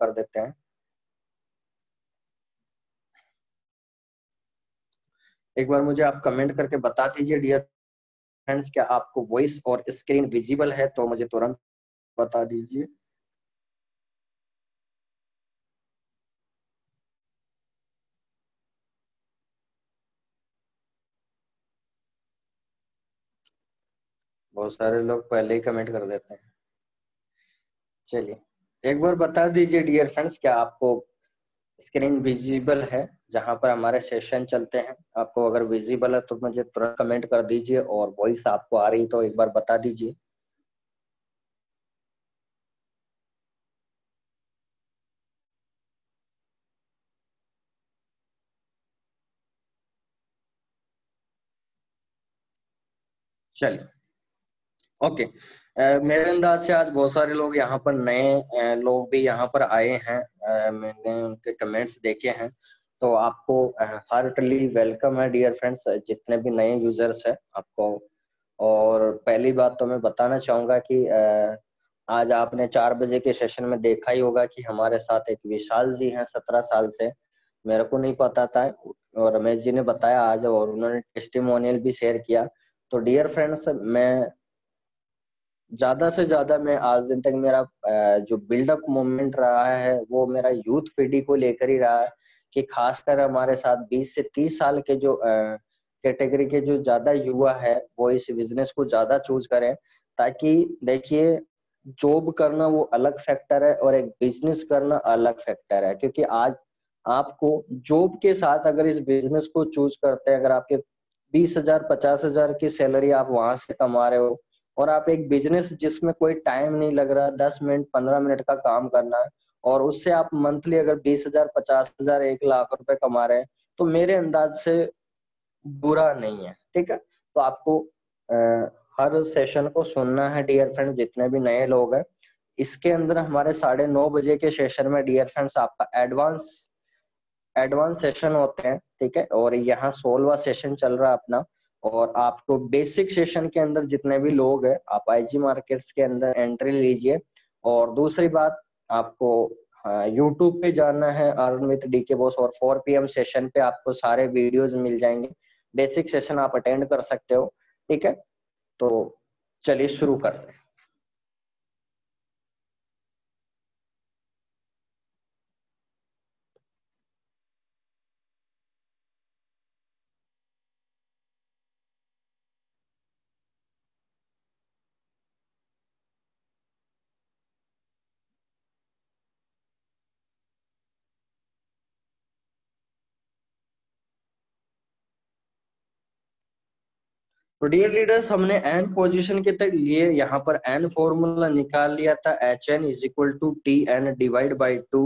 कर देते हैं। एक बार मुझे आप कमेंट करके बता दीजिए डियर फ्रेंड्स, क्या आपको वॉइस और स्क्रीन विजिबल है, तो मुझे तुरंत बता दीजिए। बहुत सारे लोग पहले ही कमेंट कर देते हैं। चलिए एक बार बता दीजिए डियर फ्रेंड्स, क्या आपको स्क्रीन विजिबल है जहां पर हमारे सेशन चलते हैं? आपको अगर विजिबल है तो मुझे तुरंत कमेंट कर दीजिए, और वॉइस आपको आ रही तो एक बार बता दीजिए। चलिए ओके। मेरे अंदाज से आज बहुत सारे लोग यहाँ पर नए लोग भी यहाँ पर आए हैं। मैंने उनके कमेंट्स देखे हैं, तो आपको हार्टली वेलकम है डियर फ्रेंड्स, जितने भी नए यूजर्स हैं आपको। और पहली बात तो मैं बताना चाहूंगा कि आज आपने 4 बजे के सेशन में देखा ही होगा कि हमारे साथ एक विशाल जी हैं 17 साल से। मेरे को नहीं पता था, और रमेश जी ने बताया आज, और उन्होंने टेस्टिमोनियल भी शेयर किया। तो डियर फ्रेंड्स, मैं ज्यादा से ज्यादा मैं आज दिन तक मेरा जो बिल्डअप मोमेंट रहा है वो मेरा यूथ पीढ़ी को लेकर ही रहा है, कि खासकर हमारे साथ 20 से 30 साल के जो कैटेगरी के जो ज्यादा युवा है वो इस बिजनेस को ज्यादा चूज करें। ताकि देखिए, जॉब करना वो अलग फैक्टर है और एक बिजनेस करना अलग फैक्टर है। क्योंकि आज आपको जॉब के साथ अगर इस बिजनेस को चूज करते हैं, अगर आपके 20,000 50,000 की सैलरी आप वहां से कमा रहे हो, और आप एक बिजनेस जिसमें कोई टाइम नहीं लग रहा, 10 मिनट 15 मिनट का काम करना है, और उससे आप मंथली अगर 20,000 50,000 1 लाख रुपए कमा रहे हैं, तो मेरे अंदाज से बुरा नहीं है। ठीक है, तो आपको हर सेशन को सुनना है डियर फ्रेंड्स, जितने भी नए लोग हैं। इसके अंदर हमारे 9:30 बजे के सेशन में डियर फ्रेंड्स आपका एडवांस एडवांस सेशन होते हैं। ठीक है, और यहाँ 16वां सेशन चल रहा है अपना। और आपको बेसिक सेशन के अंदर जितने भी लोग हैं, आप आईजी मार्केट्स के अंदर एंट्री लीजिए। और दूसरी बात, आपको यूट्यूब पे जाना है अर्न विद डीके बॉस, और 4 PM सेशन पे आपको सारे वीडियोज मिल जाएंगे। बेसिक सेशन आप अटेंड कर सकते हो। ठीक है, तो चलिए शुरू करते हैं। तो डियर लीडर्स, हमने एन पोजीशन के तक लिए यहाँ पर एन फॉर्मूला निकाल लिया था, HN = TN/2।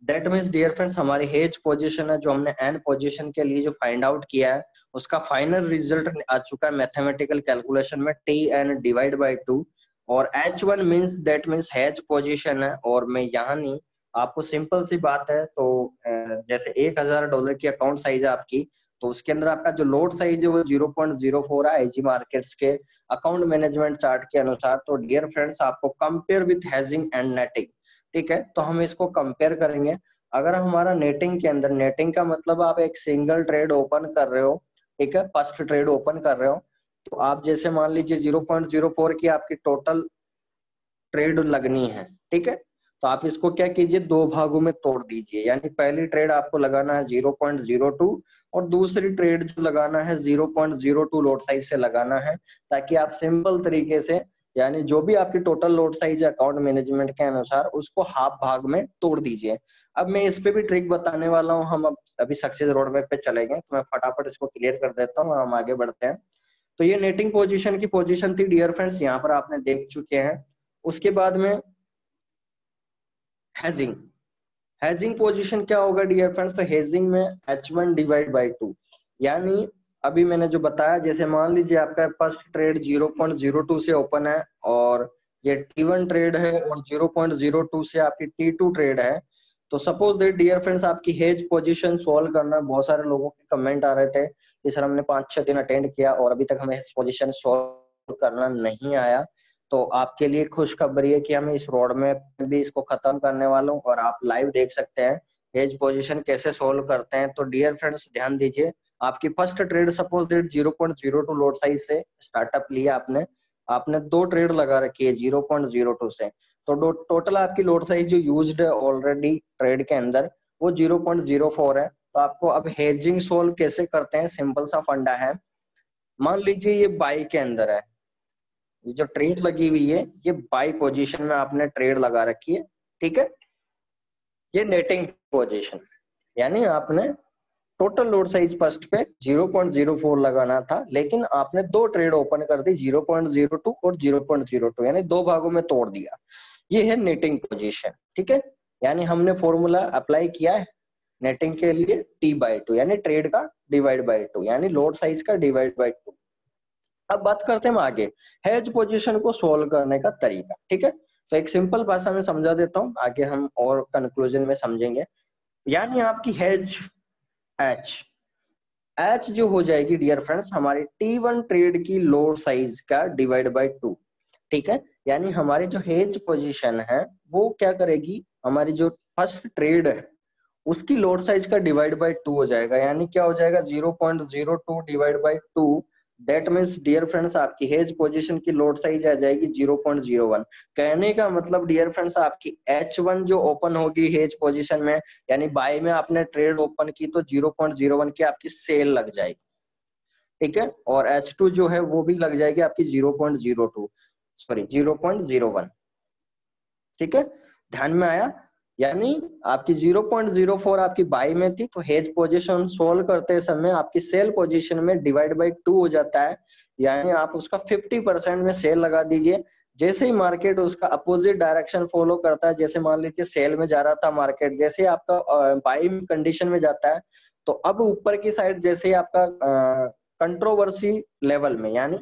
That means dear friends, हमारी हेज पोजीशन है जो हमने एन पोजीशन के लिए जो फाइंड आउट किया है, उसका फाइनल रिजल्ट आ चुका है मैथमेटिकल कैलकुलेशन में, TN/2। और H1 means that means hedge position है। और मैं यहाँ नहीं, आपको सिंपल सी बात है, तो जैसे $1,000 की अकाउंट साइज है आपकी, तो उसके अंदर आपका जो लोड साइज है वो 0.04 है आईजी मार्केट्स के अकाउंट मैनेजमेंट चार्ट के अनुसार। तो डियर फ्रेंड्स, आपको compare with hedging and netting. ठीक है, तो हम इसको कंपेयर करेंगे। अगर हमारा नेटिंग के अंदर, नेटिंग का मतलब आप एक सिंगल ट्रेड ओपन कर रहे हो, ठीक है, फर्स्ट ट्रेड ओपन कर रहे हो, तो आप जैसे मान लीजिए 0.04 की आपकी टोटल ट्रेड लगनी है। ठीक है, तो आप इसको क्या कीजिए, 2 भागों में तोड़ दीजिए। यानी पहली ट्रेड आपको लगाना है 0.02, और दूसरी ट्रेड जो लगाना है 0.02 लोड साइज से लगाना है, ताकि आप सिंपल तरीके से, यानी जो भी आपकी टोटल लोड साइज है अकाउंट मैनेजमेंट के अनुसार, उसको हाफ भाग में तोड़ दीजिए। अब मैं इस पे भी ट्रिक बताने वाला हूँ। हम अब अभी सक्सेस रोड मैप पे चलेंगे, तो मैं फटाफट इसको क्लियर कर देता हूँ और हम आगे बढ़ते हैं। तो ये नेटिंग पोजीशन की पोजीशन थी डियर फ्रेंड्स, यहाँ पर आपने देख चुके हैं। उसके बाद में हेजिंग। हेजिंग पोजीशन क्या होगा डियर फ्रेंड्स, तो हेजिंग में H1/2, यानी अभी मैंने जो बताया, जैसे मान लीजिए आपका फर्स्ट ट्रेड 0.02 से ओपन है, और ये T1 ट्रेड है, और 0.02 से आपकी T2 ट्रेड है। तो सपोज दैट डियर फ्रेंड्स, आपकी हेज पोजीशन सॉल्व करना, बहुत सारे लोगों के कमेंट आ रहे थे कि सर हमने 5-6 दिन अटेंड किया और अभी तक हमें हेज पोजीशन सॉल्व करना नहीं आया। तो आपके लिए खुशखबरी है कि हम इस रोड मैप में भी इसको खत्म करने वाला हूँ और आप लाइव देख सकते हैं हेज पोजीशन कैसे सोल्व करते हैं। तो डियर फ्रेंड्स ध्यान दीजिए, आपकी first trade suppose that 0.02 lot size से स्टार्टअप लिया आपने, आपने 2 ट्रेड लगा रखी है 0.02 से, तो टोटल आपकी लॉट साइज जो यूज्ड है ऑलरेडी ट्रेड के अंदर वो 0.04 है। तो आपको अब हेजिंग सोल्व कैसे करते हैं, सिंपल सा फंडा है। मान लीजिए ये बाई के अंदर है, ये जो ट्रेड लगी हुई है ये बाई पोजीशन में आपने ट्रेड लगा रखी है, ठीक है। ये नेटिंग पोजीशन, यानी आपने टोटल लोड साइज फर्स्ट पे 0.04 लगाना था, लेकिन आपने 2 ट्रेड ओपन कर दी 0.02 और 0.02, यानी 2 भागों में तोड़ दिया। ये है नेटिंग पोजीशन, ठीक है। यानी हमने फॉर्मूला अप्लाई किया है नेटिंग के लिए T/2, यानी ट्रेड का डिवाइड बाय 2, यानी लोड साइज का डिवाइड बाय 2। अब बात करते हैं हम आगे हेज पोजीशन को सोल्व करने का तरीका, ठीक है। तो एक सिंपल भाषा में समझा देता हूँ, आगे हम और कंक्लूजन में समझेंगे। यानी आपकी हेज एच जो हो जाएगी डियर फ्रेंड्स हमारी T1 ट्रेड की लोड साइज का डिवाइड बाय 2, ठीक है। यानी हमारी जो हेज पोजीशन है वो क्या करेगी, हमारी जो फर्स्ट ट्रेड है उसकी लोड साइज का डिवाइड बाय 2 हो जाएगा, यानी क्या हो जाएगा 0.02 divide by 2। That means dear friends आपकी हेज पोजीशन की लोड साइज आ जाएगी 0.01। कहने का मतलब डियर फ्रेंड्स आपकी H1 जो ओपन होगी हेज पोजीशन में, यानी बाय में आपने ट्रेड ओपन की तो 0.01 की आपकी सेल लग जाएगी, ठीक है। और H2 जो है वो भी लग जाएगी आपकी 0.01, ठीक है। ध्यान में आया। यानी आपकी 0.04 आपकी बाई में थी, तो हेज पोजीशन सोल्व करते समय आपकी सेल पोजीशन में डिवाइड बाय 2 हो जाता है, यानी आप उसका 50% में सेल लगा दीजिए। जैसे ही मार्केट उसका अपोजिट डायरेक्शन फॉलो करता है, जैसे मान लीजिए सेल में जा रहा था मार्केट, जैसे आपका बाई कंडीशन में जाता है, तो अब ऊपर की साइड जैसे आपका कंट्रोवर्सी लेवल में, यानी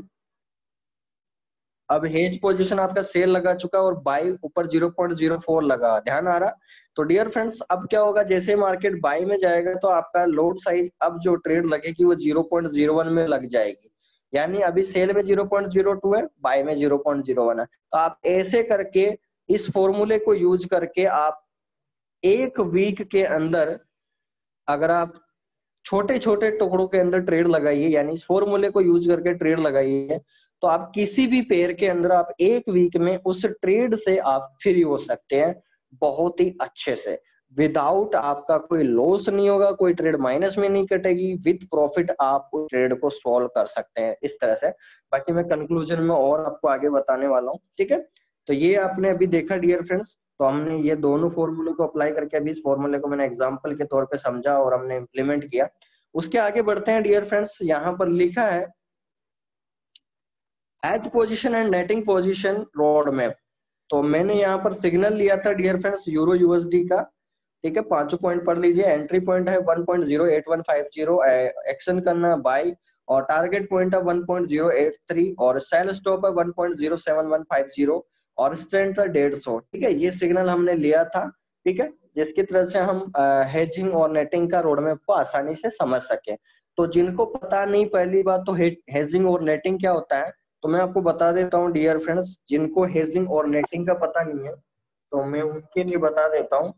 अब हेज पोजीशन आपका सेल लगा चुका और बाई ऊपर 0.04 लगा, ध्यान आ रहा। तो डियर फ्रेंड्स अब क्या होगा, जैसे मार्केट बाई में जाएगा तो आपका लोड साइज अब जो ट्रेड लगेगी वो 0.01 में लग जाएगी, यानी अभी सेल में 0.02 है, बाई में 0.01 है। तो आप ऐसे करके इस फॉर्मूले को यूज करके आप एक वीक के अंदर अगर आप छोटे छोटे टुकड़ों के अंदर ट्रेड लगाइए, यानी इस फॉर्मूले को यूज करके ट्रेड लगाइए, तो आप किसी भी पेयर के अंदर आप एक वीक में उस ट्रेड से आप फ्री हो सकते हैं बहुत ही अच्छे से, विदाउट आपका कोई लॉस नहीं होगा, कोई ट्रेड माइनस में नहीं कटेगी, विद प्रॉफिट आप उस ट्रेड को सॉल्व कर सकते हैं इस तरह से। बाकी मैं कंक्लूजन में और आपको आगे बताने वाला हूँ, ठीक है। तो ये आपने अभी देखा डियर फ्रेंड्स, तो हमने ये दोनों फॉर्मूले को अप्लाई करके अभी इस फॉर्मूले को मैंने एग्जाम्पल के तौर पे समझा और हमने इम्प्लीमेंट किया। उसके आगे बढ़ते हैं डियर फ्रेंड्स, यहाँ पर लिखा है hedge position and netting position road map. तो मैंने यहाँ पर सिग्नल लिया था डियर फ्रेंड्स यूरो यूएसडी का, ठीक है। 5 पॉइंट पढ़ लीजिए, एंट्री पॉइंट है 1.08150, एक्शन करना बाय, और टारगेट पॉइंट है 1.083, और सेल स्टॉप है 1.07150, और स्ट्रेंथ है 150, ठीक है। ये सिग्नल हमने लिया था, ठीक है, जिसकी तरफ से हम हेजिंग और नेटिंग का रोड मैप को आसानी से समझ सके। तो जिनको पता नहीं, पहली बात तो हेजिंग और नेटिंग क्या होता है, तो मैं आपको बता देता हूँ डियर फ्रेंड्स, जिनको हेजिंग और नेटिंग का पता नहीं है तो मैं उनके लिए बता देता हूँ।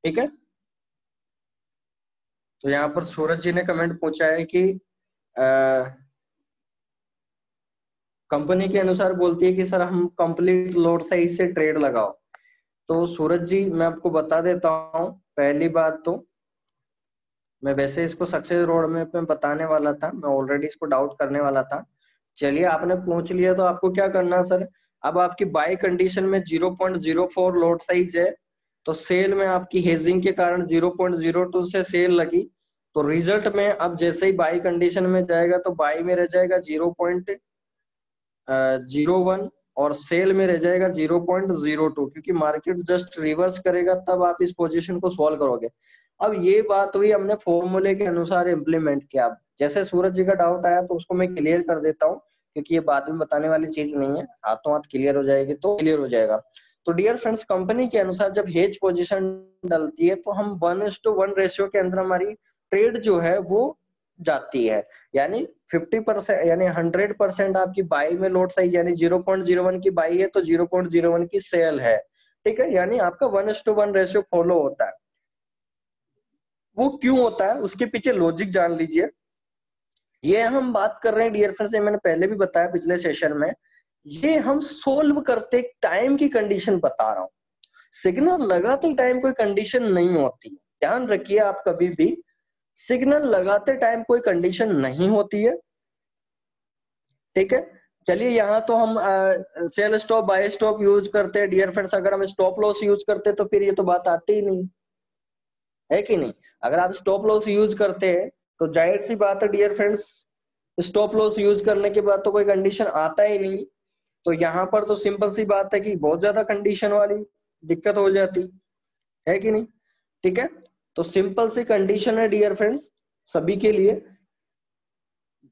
ठीक है, तो यहाँ पर सूरज जी ने कमेंट पूछा है कि कंपनी के अनुसार बोलती है कि सर हम कंप्लीट लोड साइज से ट्रेड लगाओ। तो सूरज जी मैं आपको बता देता हूँ, पहली बात तो मैं वैसे इसको सक्सेस रोड मैप में बताने वाला था, मैं ऑलरेडी इसको डाउट करने वाला था। चलिए आपने पूछ लिया तो आपको क्या करना है सर, अब आपकी बाय कंडीशन में 0.04 लोड साइज है, तो सेल में आपकी हेजिंग के कारण 0.02 से सेल लगी, तो रिजल्ट में अब जैसे ही बाय कंडीशन में जाएगा तो बाय में रह जाएगा 0.01 और सेल में रह जाएगा 0.02, क्योंकि मार्केट जस्ट रिवर्स करेगा तब आप इस पोजीशन को सॉल्व करोगे। अब ये बात हुई हमने फॉर्मूले के अनुसार इम्प्लीमेंट किया। जैसे सूरज जी का डाउट आया तो उसको मैं क्लियर कर देता हूँ। क्योंकि ये बाद में बताने वाली चीज नहीं है, हाथों हाथ क्लियर हो जाएगी तो क्लियर हो जाएगा। तो डियर फ्रेंड्स, कंपनी के अनुसार जब हेज पोजीशन डलती है तो हम 1:1 रेशियो के अंदर हमारी ट्रेड जो है वो जाती है। यानी 50%, यानी 100% आपकी बाई में लोड साइज, यानी 0.01 की बाई है तो 0.01 की सेल है। ठीक है, यानी आपका 1:1 रेशियो फॉलो होता है। वो क्यों होता है उसके पीछे लॉजिक जान लीजिए। ये हम बात कर रहे हैं डियर फ्रेंड्स, मैंने पहले भी बताया पिछले सेशन में, ये हम सोल्व करते टाइम की कंडीशन बता रहा हूं। सिग्नल लगाते टाइम कोई कंडीशन नहीं होती, ध्यान रखिए आप कभी भी, सिग्नल लगाते टाइम कोई कंडीशन नहीं होती है। ठीक है, चलिए यहाँ तो हम sell stop buy stop use करते हैं डियर फ्रेंड्स, अगर हम स्टॉप लॉस यूज करते तो फिर ये तो बात आती ही नहीं है कि नहीं। अगर आप स्टॉप लॉस यूज करते हैं तो जाहिर सी बात है dear friends, stop loss use करने के बाद तो कोई कंडीशन आता ही नहीं। तो यहाँ पर तो सिंपल सी बात है कि बहुत ज्यादा कंडीशन वाली दिक्कत हो जाती है कि नहीं। ठीक है, तो सिंपल सी कंडीशन है डियर फ्रेंड्स सभी के लिए,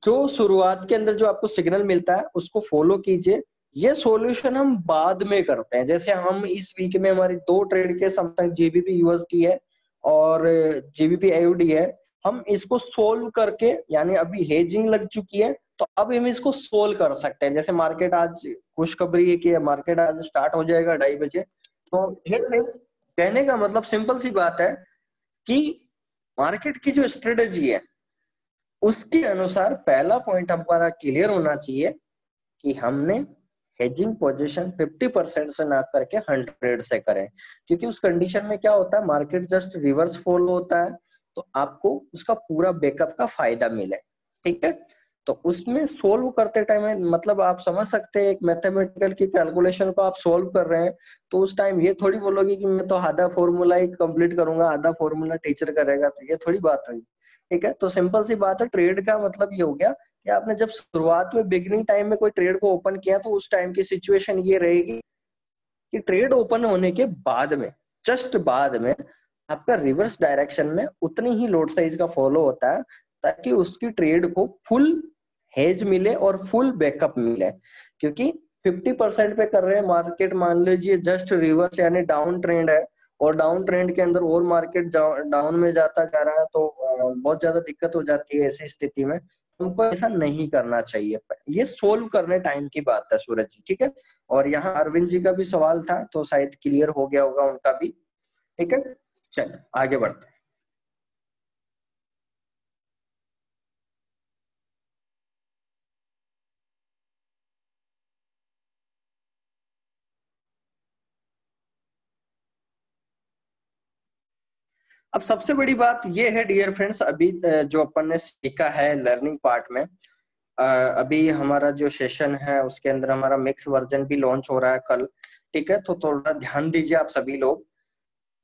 जो शुरुआत के अंदर जो आपको सिग्नल मिलता है उसको फॉलो कीजिए। ये सॉल्यूशन हम बाद में करते हैं, जैसे हम इस वीक में हमारी 2 ट्रेड के समथिंग जीबीपी यूएसडी है और जीबीपी एयूडी है, हम इसको सोल्व करके, यानी अभी हेजिंग लग चुकी है तो अब हम इसको सोल्व कर सकते हैं। जैसे मार्केट आज खुशखबरी है कि मार्केट आज स्टार्ट हो जाएगा 2:30 बजे। तो कहने का मतलब सिंपल सी बात है कि मार्केट की जो स्ट्रेटेजी है उसके अनुसार पहला पॉइंट हमारा क्लियर होना चाहिए कि हमने हेजिंग पोजीशन 50% से ना करके 100 से करें, क्योंकि उस कंडीशन में क्या होता है, मार्केट जस्ट रिवर्स फॉलो होता है तो आपको उसका पूरा बैकअप का फायदा मिले। ठीक है, तो उसमें सोल्व करते टाइम मतलब आप समझ सकते हैं, एक मैथमेटिकल की कैलकुलेशन को आप सोल्व कर रहे हैं तो उस टाइम ये थोड़ी बोलोगे कि मैं तो आधा फॉर्मूला ही कंप्लीट करूंगा, आधा फॉर्मूला टीचर करेगा, तो ये थोड़ी बात हुई। ठीक है, तो सिंपल सी बात है, ट्रेड का मतलब ये हो गया कि आपने जब शुरुआत में बिगिनिंग टाइम में कोई ट्रेड को ओपन किया तो उस टाइम की सिचुएशन ये रहेगी कि ट्रेड ओपन होने के बाद में, जस्ट बाद में, आपका रिवर्स डायरेक्शन में उतनी ही लोड साइज का फॉलो होता है ताकि उसकी ट्रेड को फुल हेज मिले और फुल बैकअप मिले। क्योंकि 50% पे कर रहे हैं मार्केट, मान लीजिए जस्ट रिवर्स यानी डाउन ट्रेंड है और डाउन ट्रेंड के अंदर और मार्केट डाउन में जाता जा रहा है तो बहुत ज्यादा दिक्कत हो जाती है। ऐसी स्थिति में उनको ऐसा नहीं करना चाहिए। ये सोल्व करने टाइम की बात है सूरज जी। ठीक है, और यहाँ अरविंद जी का भी सवाल था तो शायद क्लियर हो गया होगा उनका भी। ठीक है, चल आगे बढ़ते हैं। अब सबसे बड़ी बात यह है डियर फ्रेंड्स, अभी जो अपन ने सीखा है लर्निंग पार्ट में, अभी हमारा जो सेशन है उसके अंदर हमारा मिक्स वर्जन भी लॉन्च हो रहा है कल। ठीक है, तो थोड़ा ध्यान दीजिए आप सभी लोग,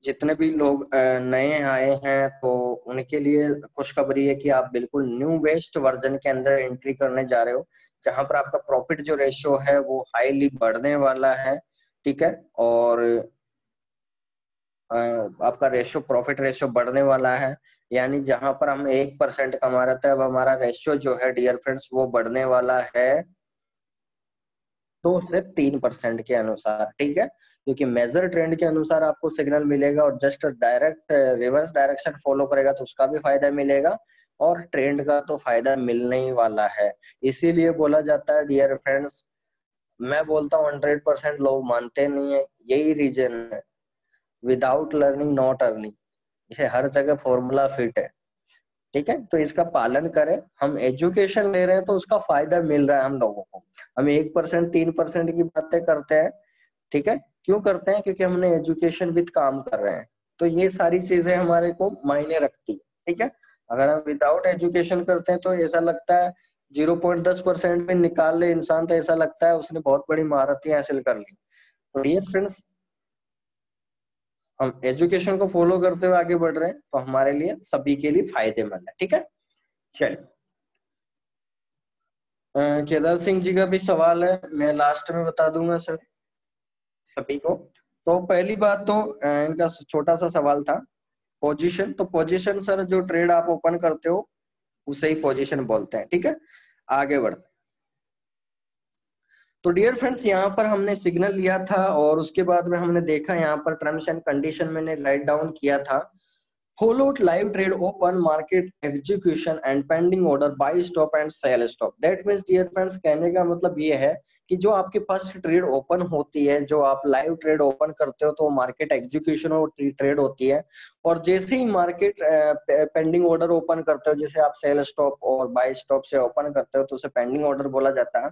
जितने भी लोग नए आए हैं तो उनके लिए खुशखबरी है कि आप बिल्कुल न्यू बेस्ड वर्जन के अंदर एंट्री करने जा रहे हो, जहां पर आपका प्रॉफिट जो रेशियो है वो हाईली बढ़ने वाला है। ठीक है, और आपका रेशियो, प्रॉफिट रेशियो बढ़ने वाला है, यानी जहां पर हम 1% कमा रहे थे अब हमारा रेशियो जो है डियर फ्रेंड्स वो बढ़ने वाला है 2 से 3% के अनुसार। ठीक है, क्योंकि मेजर ट्रेंड के अनुसार आपको सिग्नल मिलेगा और just direct reverse direction follow करेगा तो उसका भी फायदा मिलेगा और ट्रेंड का तो फायदा मिलने ही वाला है। इसीलिए बोला जाता है डियर फ्रेंड्स, मैं बोलता हूँ 100% लोग मानते नहीं है, यही रीजन है, विदाउट लर्निंग नॉट अर्निंग, ये हर जगह फॉर्मूला फिट है। ठीक है, तो इसका पालन करें। हम एजुकेशन ले रहे हैं तो उसका फायदा मिल रहा है हम लोगों को। हम 1% 3% की बातें करते हैं, ठीक है, क्यों करते हैं, क्योंकि हमने एजुकेशन विद काम कर रहे हैं, तो ये सारी चीजें हमारे को मायने रखती है। ठीक है, अगर हम विदाउट एजुकेशन करते हैं तो ऐसा लगता है 0.10% में निकाल ले इंसान तो ऐसा लगता है उसने बहुत बड़ी महारतें हासिल कर ली। तो डियर फ्रेंड्स, हम एजुकेशन को फॉलो करते हुए आगे बढ़ रहे हैं तो हमारे लिए सभी के लिए फायदेमंद है। ठीक है, चलिए केदार सिंह जी का भी सवाल है, मैं लास्ट में बता दूंगा सर सभी को। तो पहली बात तो इनका छोटा सा सवाल था, पोजीशन, तो पोजीशन सर जो ट्रेड आप ओपन करते हो उसे ही पोजीशन बोलते हैं। ठीक है, आगे बढ़ते हैं। तो डियर फ्रेंड्स, यहाँ पर हमने सिग्नल लिया था और उसके बाद में हमने देखा यहाँ पर टर्म्स एंड कंडीशन मैंने राइट डाउन किया था। Followed live trade open market execution and pending order buy stop and sell stop. That means dear friends, कहने का मतलब ये है कि जो आपके पास ट्रेड ओपन होती है, जो आप लाइव ट्रेड ओपन करते हो तो मार्केट एग्जीक्यूशन और ट्रेड होती है, और जैसे ही मार्केट पेंडिंग ऑर्डर ओपन करते हो, जैसे आप सेल स्टॉप और बाय स्टॉप से ओपन करते हो तो उसे पेंडिंग ऑर्डर बोला जाता है।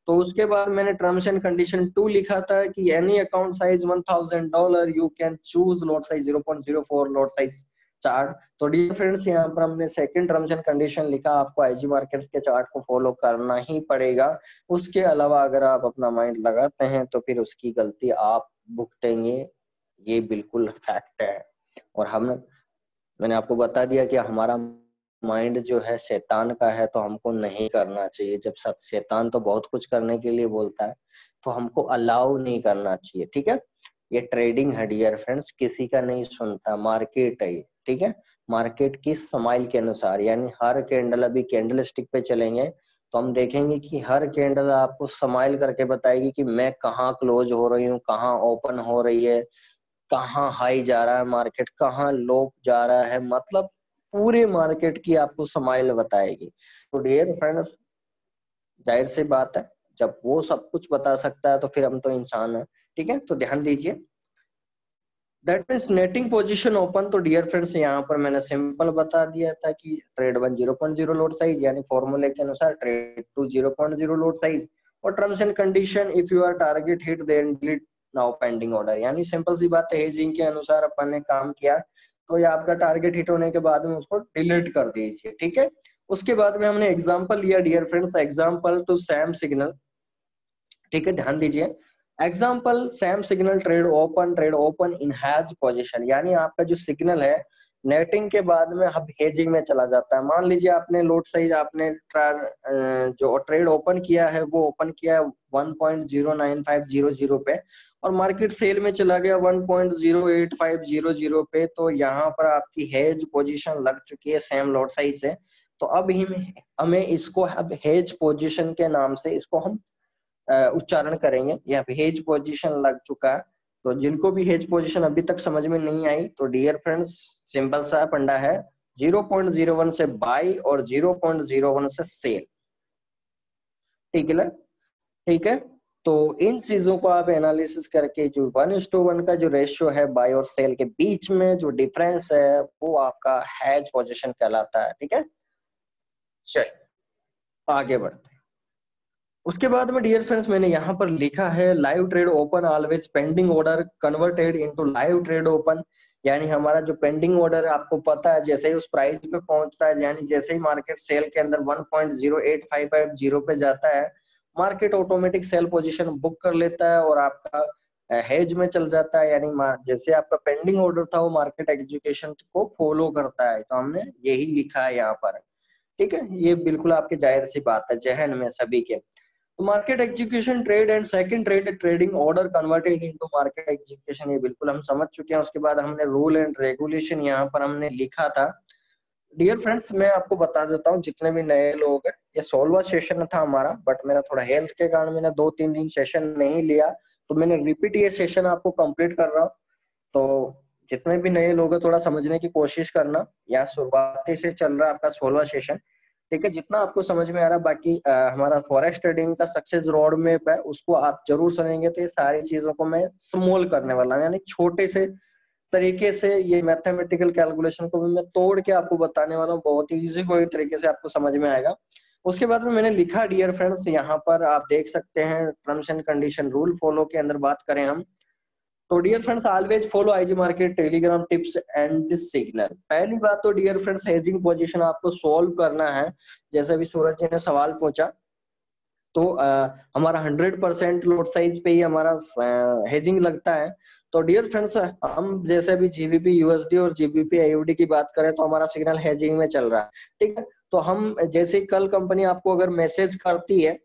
तो उसके बाद मैंने टर्म्स एंड कंडीशन 2 लिखा था कि any account size $1000 you can choose lot size 0.04, lot size chart. तो डियर फ्रेंड्स, यहाँ पर हमने सेकंड टर्म्स एंड कंडीशन लिखा, आपको आईजी मार्केट्स के चार्ट को फॉलो करना ही पड़ेगा। उसके अलावा अगर आप अपना माइंड लगाते हैं तो फिर उसकी गलती आप भुगतेंगे, ये बिल्कुल फैक्ट है। और मैंने आपको बता दिया कि हमारा माइंड जो है शैतान का है, तो हमको नहीं करना चाहिए। जब शैतान तो बहुत कुछ करने के लिए बोलता है, तो हमको अलाउ नहीं करना चाहिए, ठीक है। ये ट्रेडिंग है डियर फ्रेंड्स, किसी का नहीं सुनता, मार्केट है ये, ठीक है। मार्केट की स्माइल के अनुसार, यानी हर कैंडल, अभी कैंडल स्टिक पे चलेंगे तो हम देखेंगे कि हर कैंडल आपको स्माइल करके बताएगी कि मैं कहाँ क्लोज हो रही हूँ, कहाँ ओपन हो रही है, कहाँ हाई जा रहा है मार्केट, कहाँ लो जा रहा है, मतलब पूरे मार्केट की आपको स्माइल बताएगी। तो डियर फ्रेंड्स, जाहिर सी बात है, जब वो सब कुछ बता सकता है तो फिर हम तो इंसान है, ठीक है। तो ध्यान दीजिए, that means netting position open. तो डियर फ्रेंड्स, यहाँ पर मैंने सिंपल बता दिया था कि ट्रेड 1 0.0 लोड साइज, यानी फॉर्मूले के अनुसार ट्रेड 2 0.0 लोड साइज, और terms and condition if you are target hit then delete now pending order. यानी सिंपल सी बात है, हेजिंग के अनुसार अपन ने काम किया तो ये आपका टारगेट हिट होने के बाद में उसको डिलीट कर दीजिए, ठीक है। उसके बाद में हमने एग्जाम्पल लिया dear friends, example to same signal, ठीक है। ध्यान दीजिए, example same signal trade open in hedge position, यानी आपका जो सिग्नल है नेटिंग के बाद में अब हेजिंग में चला जाता है। मान लीजिए आपने लोड साइज, आपने जो ट्रेड ओपन किया है वो ओपन किया है 1.09500 पे, और मार्केट सेल में चला गया 1.08500 पे, तो यहाँ पर आपकी हेज पोजीशन लग चुकी है सेम लोड साइज से। तो अब हमें इसको अब हेज पोजीशन के नाम से इसको हम उच्चारण करेंगे। यहाँ पे हेज पोजीशन लग चुका है। तो जिनको भी हेज पोजीशन अभी तक समझ में नहीं आई, तो डियर फ्रेंड्स, सिंपल सा फंडा है, 0.01 से बाई और 0.01 से सेल, ठीक है ना, ठीक है। तो इन चीजों को आप एनालिसिस करके जो 1:1 का जो रेशियो है बाय और सेल के बीच में जो डिफरेंस है वो आपका हेज पोजीशन कहलाता है, ठीक है। चलिए आगे बढ़ते हैं। उसके बाद में डियर फ्रेंड्स, मैंने यहाँ पर लिखा है live trade open always pending order converted into live trade open, यानी हमारा जो पेंडिंग ऑर्डर है आपको पता है, जैसे ही उस प्राइस पे पहुंचता है, यानी जैसे ही मार्केट सेल के अंदर 1.08550 पे जाता है, market automatic cell position book कर लेता है और आपका हेज में चल जाता है। यानी जैसे आपका पेंडिंग ऑर्डर था वो मार्केट एग्जीक्यूशन को फॉलो करता है। तो हमने यही लिखा है यहाँ पर, ठीक है। ये बिल्कुल आपकी जाहिर सी बात है जहन में सभी के। तो market execution trade and second trade trading order converted into market execution, ये बिल्कुल हम समझ चुके हैं। उसके बाद हमने रूल एंड रेगुलेशन यहाँ पर हमने लिखा था। डियर फ्रेंड्स, मैं आपको बता देता हूँ, जितने भी नए लोग हैं, ये 16वां सेशन था हमारा, बट मेरा थोड़ा हेल्थ के कारण मैंने 2-3 दिन सेशन नहीं लिया, तो मैंने रिपीट ये सेशन आपको कंप्लीट कर रहा हूँ। तो जितने भी नए लोग हैं थोड़ा समझने की कोशिश करना, यहाँ शुरुआती से चल रहा है आपका 16वां सेशन, ठीक है। जितना आपको समझ में आ रहा, बाकी हमारा फॉरेक्स ट्रेडिंग का सक्सेस रोड मैप है, उसको आप जरूर सुनेंगे तो ये सारी चीजों को मैं स्मॉल करने वाला हूँ, यानी छोटे से तरीके से ये मैथमेटिकल कैलकुलेशन को भी मैं तोड़ के आपको बताने वाला हूँ, बहुत ही इजी कोई तरीके से आपको समझ में आएगा। उसके बाद में मैंने लिखा डियर फ्रेंड्स, यहाँ पर आप देख सकते हैं terms and condition rule follow के अंदर बात करें हम, तो dear friends always follow IG market Telegram tips and signal. पहली बात तो डियर फ्रेंड्स, हेजिंग पोजीशन आपको सोल्व करना है। जैसे अभी सूरज जी ने सवाल पूछा, तो हमारा 100% लोड साइज पे ही हमारा हेजिंग लगता है। तो डियर फ्रेंड्स, हम जैसे अभी जीबीपी यूएसडी और जीबीपी आईयूडी की बात करें तो हमारा सिग्नल हेजिंग में चल रहा है, ठीक है। तो हम जैसे कल कंपनी आपको अगर मैसेज करती है,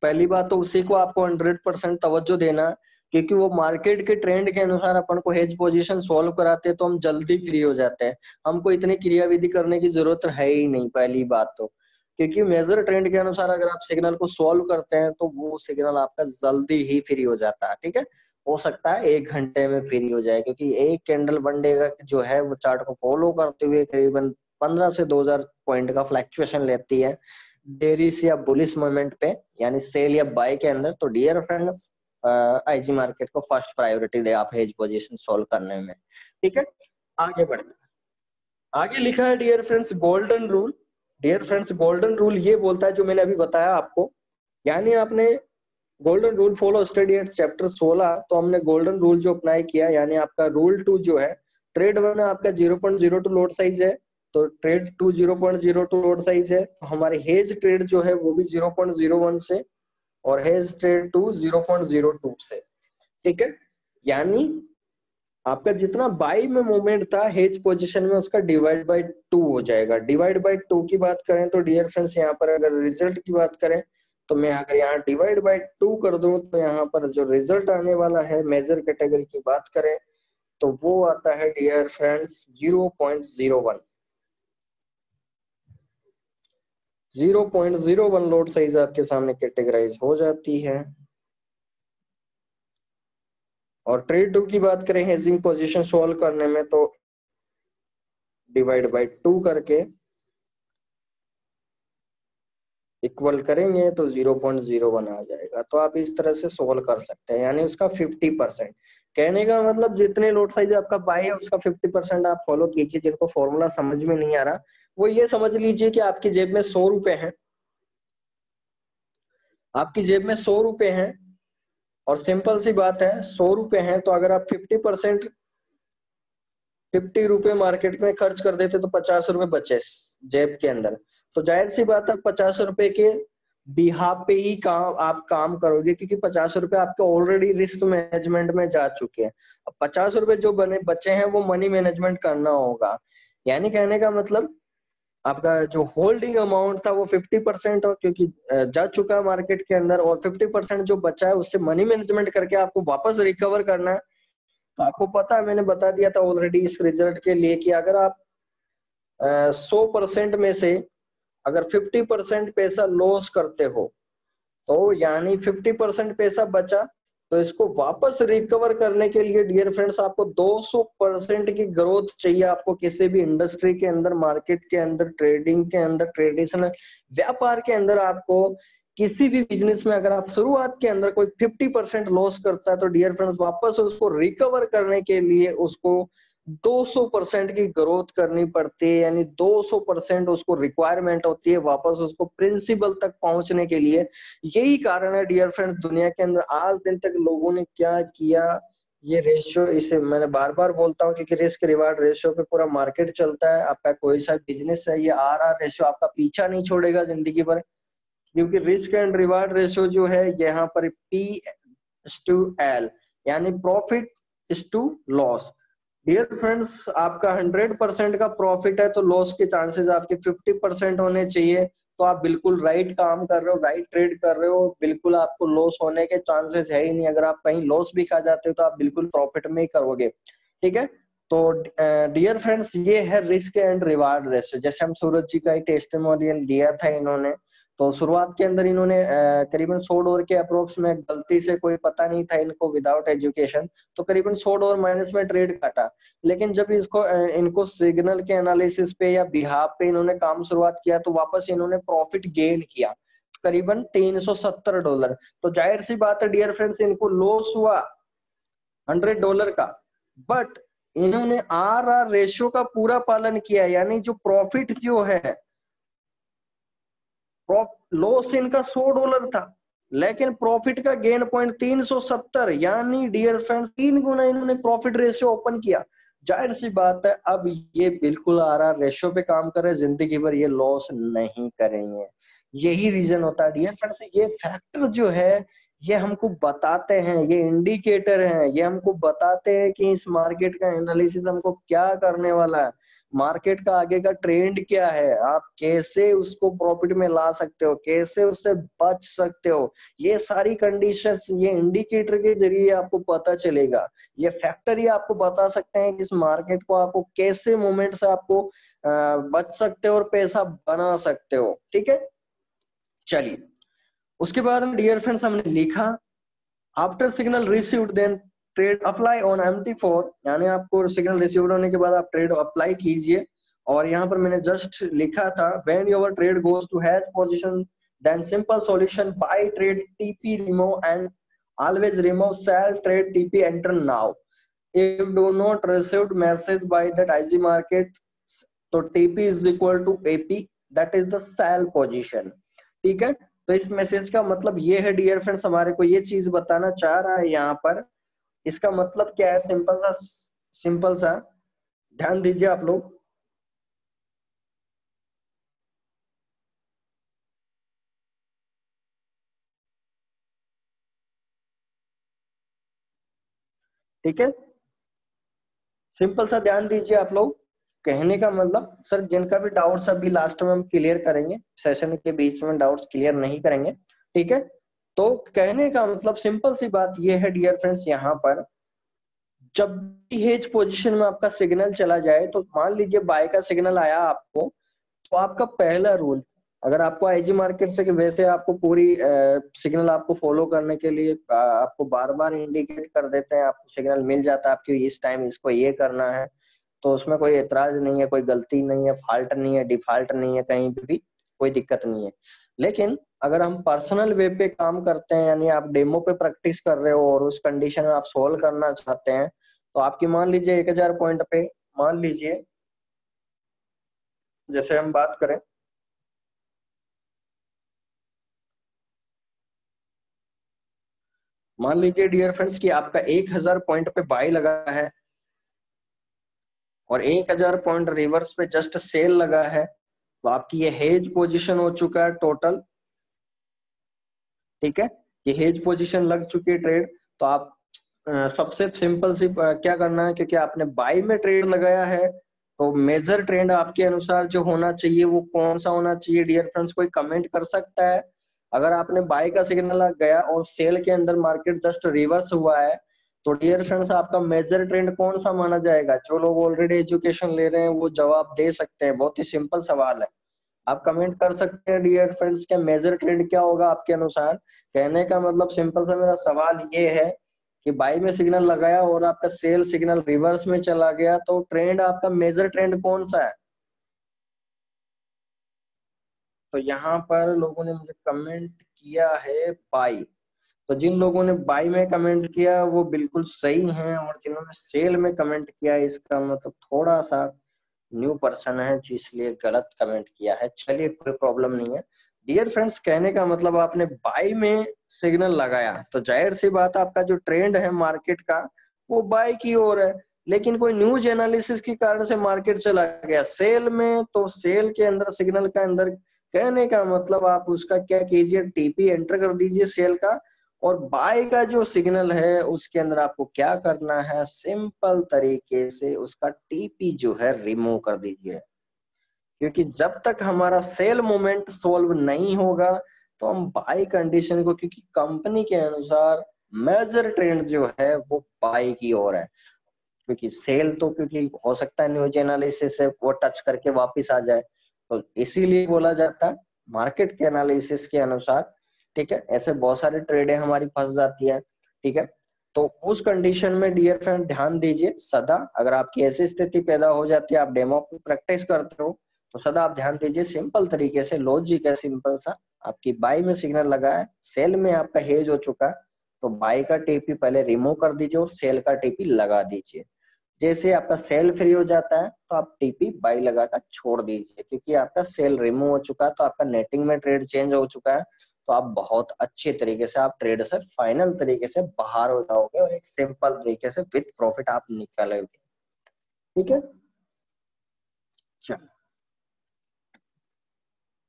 पहली बात तो उसी को आपको 100% तवज्जो देना है, क्योंकि वो मार्केट के ट्रेंड के अनुसार अपन को हेज पोजीशन सॉल्व कराते हैं तो हम जल्दी फ्री हो जाते हैं, हमको इतनी क्रियाविधि करने की जरूरत है ही नहीं, पहली बात तो, क्योंकि मेजर ट्रेंड के अनुसार अगर आप सिग्नल को सॉल्व करते हैं तो वो सिग्नल आपका जल्दी ही फ्री हो जाता है, ठीक है। हो सकता है 1 घंटे में फ्री हो जाए, क्योंकि एक कैंडल वन डे का जो है वो चार्ट को फॉलो करते हुए करीबन 15 से 2000 पॉइंट का फ्लक्चुएशन लेती है बेरिश या बुलिश मोमेंट पे, यानी सेल या बाय के अंदर। तो डियर फ्रेंड्स, आईजी मार्केट को फर्स्ट प्रायोरिटी दे आप हेज पोजीशन सॉल्व करने में, ठीक है। आगे बढ़ते, आगे लिखा है dear friends golden rule. Dear friends golden rule ये बोलता है जो मैंने अभी बताया आपको, यानी आपने golden rule follow study eight chapter 16, तो हमने गोल्डन रूल जो अप्लाई किया, यानी आपका रूल 2 जो है, ट्रेड 1 आपका 0.02 लोड साइज है, तो ट्रेड 2 0.02 लोड साइज है, तो हमारे हेज ट्रेड जो है वो भी 0.01 से, और हेज ट्रेड 2 0.02 से, ठीक है। यानी आपका जितना बाई में मूवमेंट था हेज पोजीशन में, उसका डिवाइड बाय 2 हो जाएगा। डिवाइड बाय 2 की बात करें तो डियर फ्रेंड्स यहाँ पर अगर रिजल्ट की बात करें, तो मैं अगर यहाँ डिवाइड बाय 2 कर दूं तो यहाँ पर जो रिजल्ट आने वाला है मेजर कैटेगरी की बात करें तो वो आता है डियर फ्रेंड्स 0.01। 0.01 लोड साइज आपके सामने कैटेगराइज हो जाती है। और ट्रेड 2 की बात करें हेजिंग पोजीशन सॉल्व करने में, तो डिवाइड बाय 2 करके इक्वल करेंगे तो 0.01 आ जाएगा। तो आप इस तरह से सोल्व कर सकते हैं, यानी उसका 50%। कहने का मतलब जितने लोड साइज आपका बाय है उसका 50% आप फॉलो कीजिए। जिनको फॉर्मूला समझ में नहीं आ रहा वो ये समझ लीजिए कि आपकी जेब में 100 रुपए हैं, आपकी जेब में 100 रुपए हैं, और सिंपल सी बात है 100 रुपए हैं, तो अगर आप 50% 50 रुपए मार्केट में खर्च कर देते तो 50 रुपए बचे जेब के अंदर। तो जाहिर सी बात है 50 रुपए के बिहाफ पे ही आप काम करोगे, क्योंकि 50 रुपए आपके ऑलरेडी रिस्क मैनेजमेंट में जा चुके हैं। अब 50 रुपए जो बने बचे हैं वो मनी मैनेजमेंट करना होगा। यानी कहने का मतलब आपका जो होल्डिंग अमाउंट था वो 50% हो, क्योंकि जा चुका है मार्केट के अंदर, और 50% जो बचा है उससे मनी मैनेजमेंट करके आपको वापस रिकवर करना है। तो आपको पता है मैंने बता दिया था ऑलरेडी इस रिजल्ट के लिए कि अगर आप 100% में से अगर 50% पैसा लॉस करते हो, तो यानी 50% पैसा बचा, तो इसको वापस रिकवर करने के लिए डियर फ्रेंड्स आपको 200% की ग्रोथ चाहिए। आपको किसी भी इंडस्ट्री के अंदर, मार्केट के अंदर, ट्रेडिंग के अंदर, ट्रेडिशनल व्यापार के अंदर, आपको किसी भी बिजनेस में अगर आप शुरुआत के अंदर कोई 50% लॉस करता है तो डियर फ्रेंड्स वापस उसको रिकवर करने के लिए उसको 200% की ग्रोथ करनी पड़ती है, यानी 200% उसको रिक्वायरमेंट होती है वापस उसको प्रिंसिपल तक पहुंचने के लिए। यही कारण है डियर फ्रेंड्स दुनिया के अंदर आज दिन तक लोगों ने क्या किया, ये रेशियो, इसे मैंने बार बार बोलता हूँ क्योंकि रिस्क रिवार्ड रेशियो पे पूरा मार्केट चलता है। आपका कोई सा बिजनेस है, ये आर रेशियो आपका पीछा नहीं छोड़ेगा जिंदगी भर, क्योंकि रिस्क एंड रिवार्ड रेशियो जो है यहाँ पर P/L, यानी profit is to loss. Dear friends आपका 100% का प्रॉफिट है तो लॉस के चांसेस आपके 50% होने चाहिए। तो आप बिल्कुल राइट काम कर रहे हो, राइट ट्रेड कर रहे हो, बिल्कुल आपको लॉस होने के चांसेस है ही नहीं। अगर आप कहीं लॉस भी खा जाते हो तो आप बिल्कुल प्रॉफिट में ही करोगे, ठीक है। तो डियर फ्रेंड्स ये है रिस्क एंड रिवार्ड रेशियो। जैसे हम सूरज जी का ही टेस्टिमोनियल दिया था इन्होंने, तो शुरुआत के अंदर इन्होंने करीबन $100 के अप्रोक्स में, गलती से कोई पता नहीं था इनको विदाउट एजुकेशन, तो करीबन $100 माइनस में ट्रेड काटा। लेकिन जब इसको इनको सिग्नल के एनालिसिस पे या बिहाफ पे इन्होंने काम शुरुआत किया तो वापस इन्होंने प्रॉफिट गेन किया करीबन $370। तो जाहिर सी बात है डियर फ्रेंड्स इनको लॉस हुआ $100 का, बट इन्होंने आर रेशियो का पूरा पालन किया, यानी जो प्रॉफिट जो है, लॉस इनका $100 था लेकिन प्रॉफिट का गेन पॉइंट 370, यानी डियर फ्रेंड्स 3 गुना इन्होंने प्रॉफिट रेशियो ओपन किया। जाहिर सी बात है अब ये बिल्कुल आर रेशियो पे काम कर रहे हैं, जिंदगी भर ये लॉस नहीं करेंगे। यही रीजन होता है डियर फ्रेंड्स। ये फैक्टर जो है ये हमको बताते हैं, ये इंडिकेटर हैं, ये हमको बताते हैं कि इस मार्केट का एनालिसिस हमको क्या करने वाला है। मार्केट का आगे का ट्रेंड क्या है, आप कैसे उसको प्रॉफिट में ला सकते हो, कैसे उससे बच सकते हो, ये सारी कंडीशंस ये इंडिकेटर के जरिए आपको पता चलेगा। ये फैक्टर ही आपको बता सकते हैं कि इस मार्केट को आपको कैसे मोमेंट से आपको बच सकते हो और पैसा बना सकते हो। ठीक है, चलिए उसके बाद में डियर फ्रेंड्स हमने लिखा after signal received then trade apply on MT4, यानी आपको सिग्नल रिसीव्ड होने के बाद आप ट्रेड अप्लाई कीजिए। और यहाँ पर मैंने जस्ट लिखा था when your trade goes to has position then simple solution buy trade TP remove and always remove sell trade TP enter now if do not received message by that IG market तो TP is equal to AP that is the sell position. ठीक है, तो इस message का मतलब ये है dear friends, हमारे को ये चीज बताना चाह रहा है यहाँ पर। इसका मतलब क्या है, सिंपल सा ध्यान दीजिए आप लोग। ठीक है, सिंपल सा ध्यान दीजिए आप लोग। कहने का मतलब सर जिनका भी डाउट्स अभी लास्ट में हम क्लियर करेंगे, सेशन के बीच में डाउट्स क्लियर नहीं करेंगे। ठीक है, तो कहने का मतलब सिंपल सी बात ये है डियर फ्रेंड्स, यहाँ पर जब भी हेज पोजीशन में आपका सिग्नल चला जाए, तो मान लीजिए बाय का सिग्नल आया आपको, तो आपका पहला रूल, अगर आपको आईजी मार्केट से कि वैसे आपको पूरी सिग्नल आपको फॉलो करने के लिए आपको बार बार इंडिकेट कर देते हैं, आपको सिग्नल मिल जाता है आपको इस टाइम इसको ये करना है, तो उसमें कोई एतराज नहीं है, कोई गलती नहीं है, फॉल्ट नहीं है, डिफॉल्ट नहीं है, कहीं भी कोई दिक्कत नहीं है। लेकिन अगर हम पर्सनल वे पे काम करते हैं, यानी आप डेमो पे प्रैक्टिस कर रहे हो और उस कंडीशन में आप सोल्व करना चाहते हैं, तो आपकी मान लीजिए 1000 पॉइंट पे, मान लीजिए जैसे हम बात करें, मान लीजिए डियर फ्रेंड्स कि आपका 1000 पॉइंट पे बाय लगा है और 1000 पॉइंट रिवर्स पे जस्ट सेल लगा है, तो आपकी ये हेज पोजीशन हो चुका है टोटल। ठीक है, ये हेज पोजीशन लग चुकी है ट्रेड। तो आप सबसे सिंपल सी क्या करना है, क्योंकि आपने बाय में ट्रेड लगाया है, तो मेजर ट्रेंड आपके अनुसार जो होना चाहिए वो कौन सा होना चाहिए डियर फ्रेंड्स, कोई कमेंट कर सकता है। अगर आपने बाय का सिग्नल गया और सेल के अंदर मार्केट जस्ट रिवर्स हुआ है, तो डियर फ्रेंड्स आपका मेजर ट्रेंड कौन सा माना जाएगा? जो लोग ऑलरेडी एजुकेशन ले रहे हैं वो जवाब दे सकते हैं, बहुत ही सिंपल सवाल है। आप कमेंट कर सकते हैं डियर फ्रेंड्स, क्या मेजर ट्रेंड क्या होगा आपके अनुसार? कहने का मतलब सिंपल सा मेरा सवाल ये है कि बाई में सिग्नल लगाया और आपका सेल सिग्नल रिवर्स में चला गया, तो ट्रेंड आपका मेजर ट्रेंड कौन सा है? तो यहाँ पर लोगों ने मुझे कमेंट किया है बाई। तो जिन लोगों ने बाई में कमेंट किया वो बिल्कुल सही हैं, और जिन्होंने सेल में कमेंट किया इसका मतलब थोड़ा सा न्यू पर्सन है जो इसलिए गलत कमेंट किया है। चलिए कोई प्रॉब्लम नहीं है डियर फ्रेंड्स। कहने का मतलब आपने बाय में सिग्नल लगाया तो जाहिर सी बात आपका जो ट्रेंड है मार्केट का वो बाय की ओर है, लेकिन कोई न्यूज एनालिसिस के कारण से मार्केट चला गया सेल में, तो सेल के अंदर सिग्नल का अंदर कहने का मतलब आप उसका क्या कीजिए, टीपी एंटर कर दीजिए सेल का, और बाय का जो सिग्नल है उसके अंदर आपको क्या करना है, सिंपल तरीके से उसका टीपी जो है रिमूव कर दीजिए। क्योंकि जब तक हमारा सेल मोमेंट सोल्व नहीं होगा तो हम बाय कंडीशन को, क्योंकि कंपनी के अनुसार मेजर ट्रेंड जो है वो बाय की ओर है, क्योंकि सेल तो क्योंकि हो सकता है न्यूज एनालिसिस से वो टच करके वापस आ जाए, तो इसीलिए बोला जाता है मार्केट के एनालिसिस के अनुसार। ठीक है, ऐसे बहुत सारे ट्रेडें हमारी फंस जाती है। ठीक है, तो उस कंडीशन में डियर फ्रेंड ध्यान दीजिए सदा, अगर आपकी ऐसी स्थिति पैदा हो जाती है, आप डेमो पे प्रैक्टिस करते हो, तो सदा आप ध्यान दीजिए सिंपल तरीके से, लॉजिक है सिंपल सा, आपकी बाई में सिग्नल लगा है, सेल में आपका हेज हो चुका है, तो बाई का टीपी पहले रिमूव कर दीजिए और सेल का टीपी लगा दीजिए। जैसे आपका सेल फ्री हो जाता है तो आप टीपी बाई लगाकर छोड़ दीजिए, क्योंकि आपका सेल रिमूव हो चुका है, तो आपका नेटिंग में ट्रेड चेंज हो चुका है, तो आप बहुत अच्छे तरीके से आप ट्रेड से फाइनल तरीके से बाहर हो जाओगे और एक सिंपल तरीके से विद प्रॉफिट आप निकालोगे। ठीक है, चलो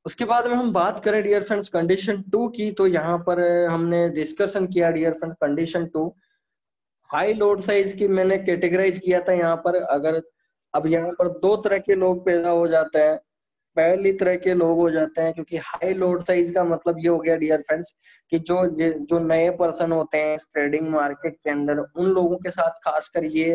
उसके बाद में हम बात करें डियर फ्रेंड्स कंडीशन 2 की, तो यहाँ पर हमने डिस्कशन किया dear friends condition 2 high load size की मैंने कैटेगराइज किया था यहाँ पर। अगर अब यहाँ पर दो तरह के लोग पैदा हो जाते हैं। पहली तरह के लोग हो जाते हैं, क्योंकि हाई लोड साइज का मतलब ये हो गया डियर फ्रेंड्स कि जो जो नए पर्सन होते हैं ट्रेडिंग मार्केट के अंदर, उन लोगों के साथ खासकर ये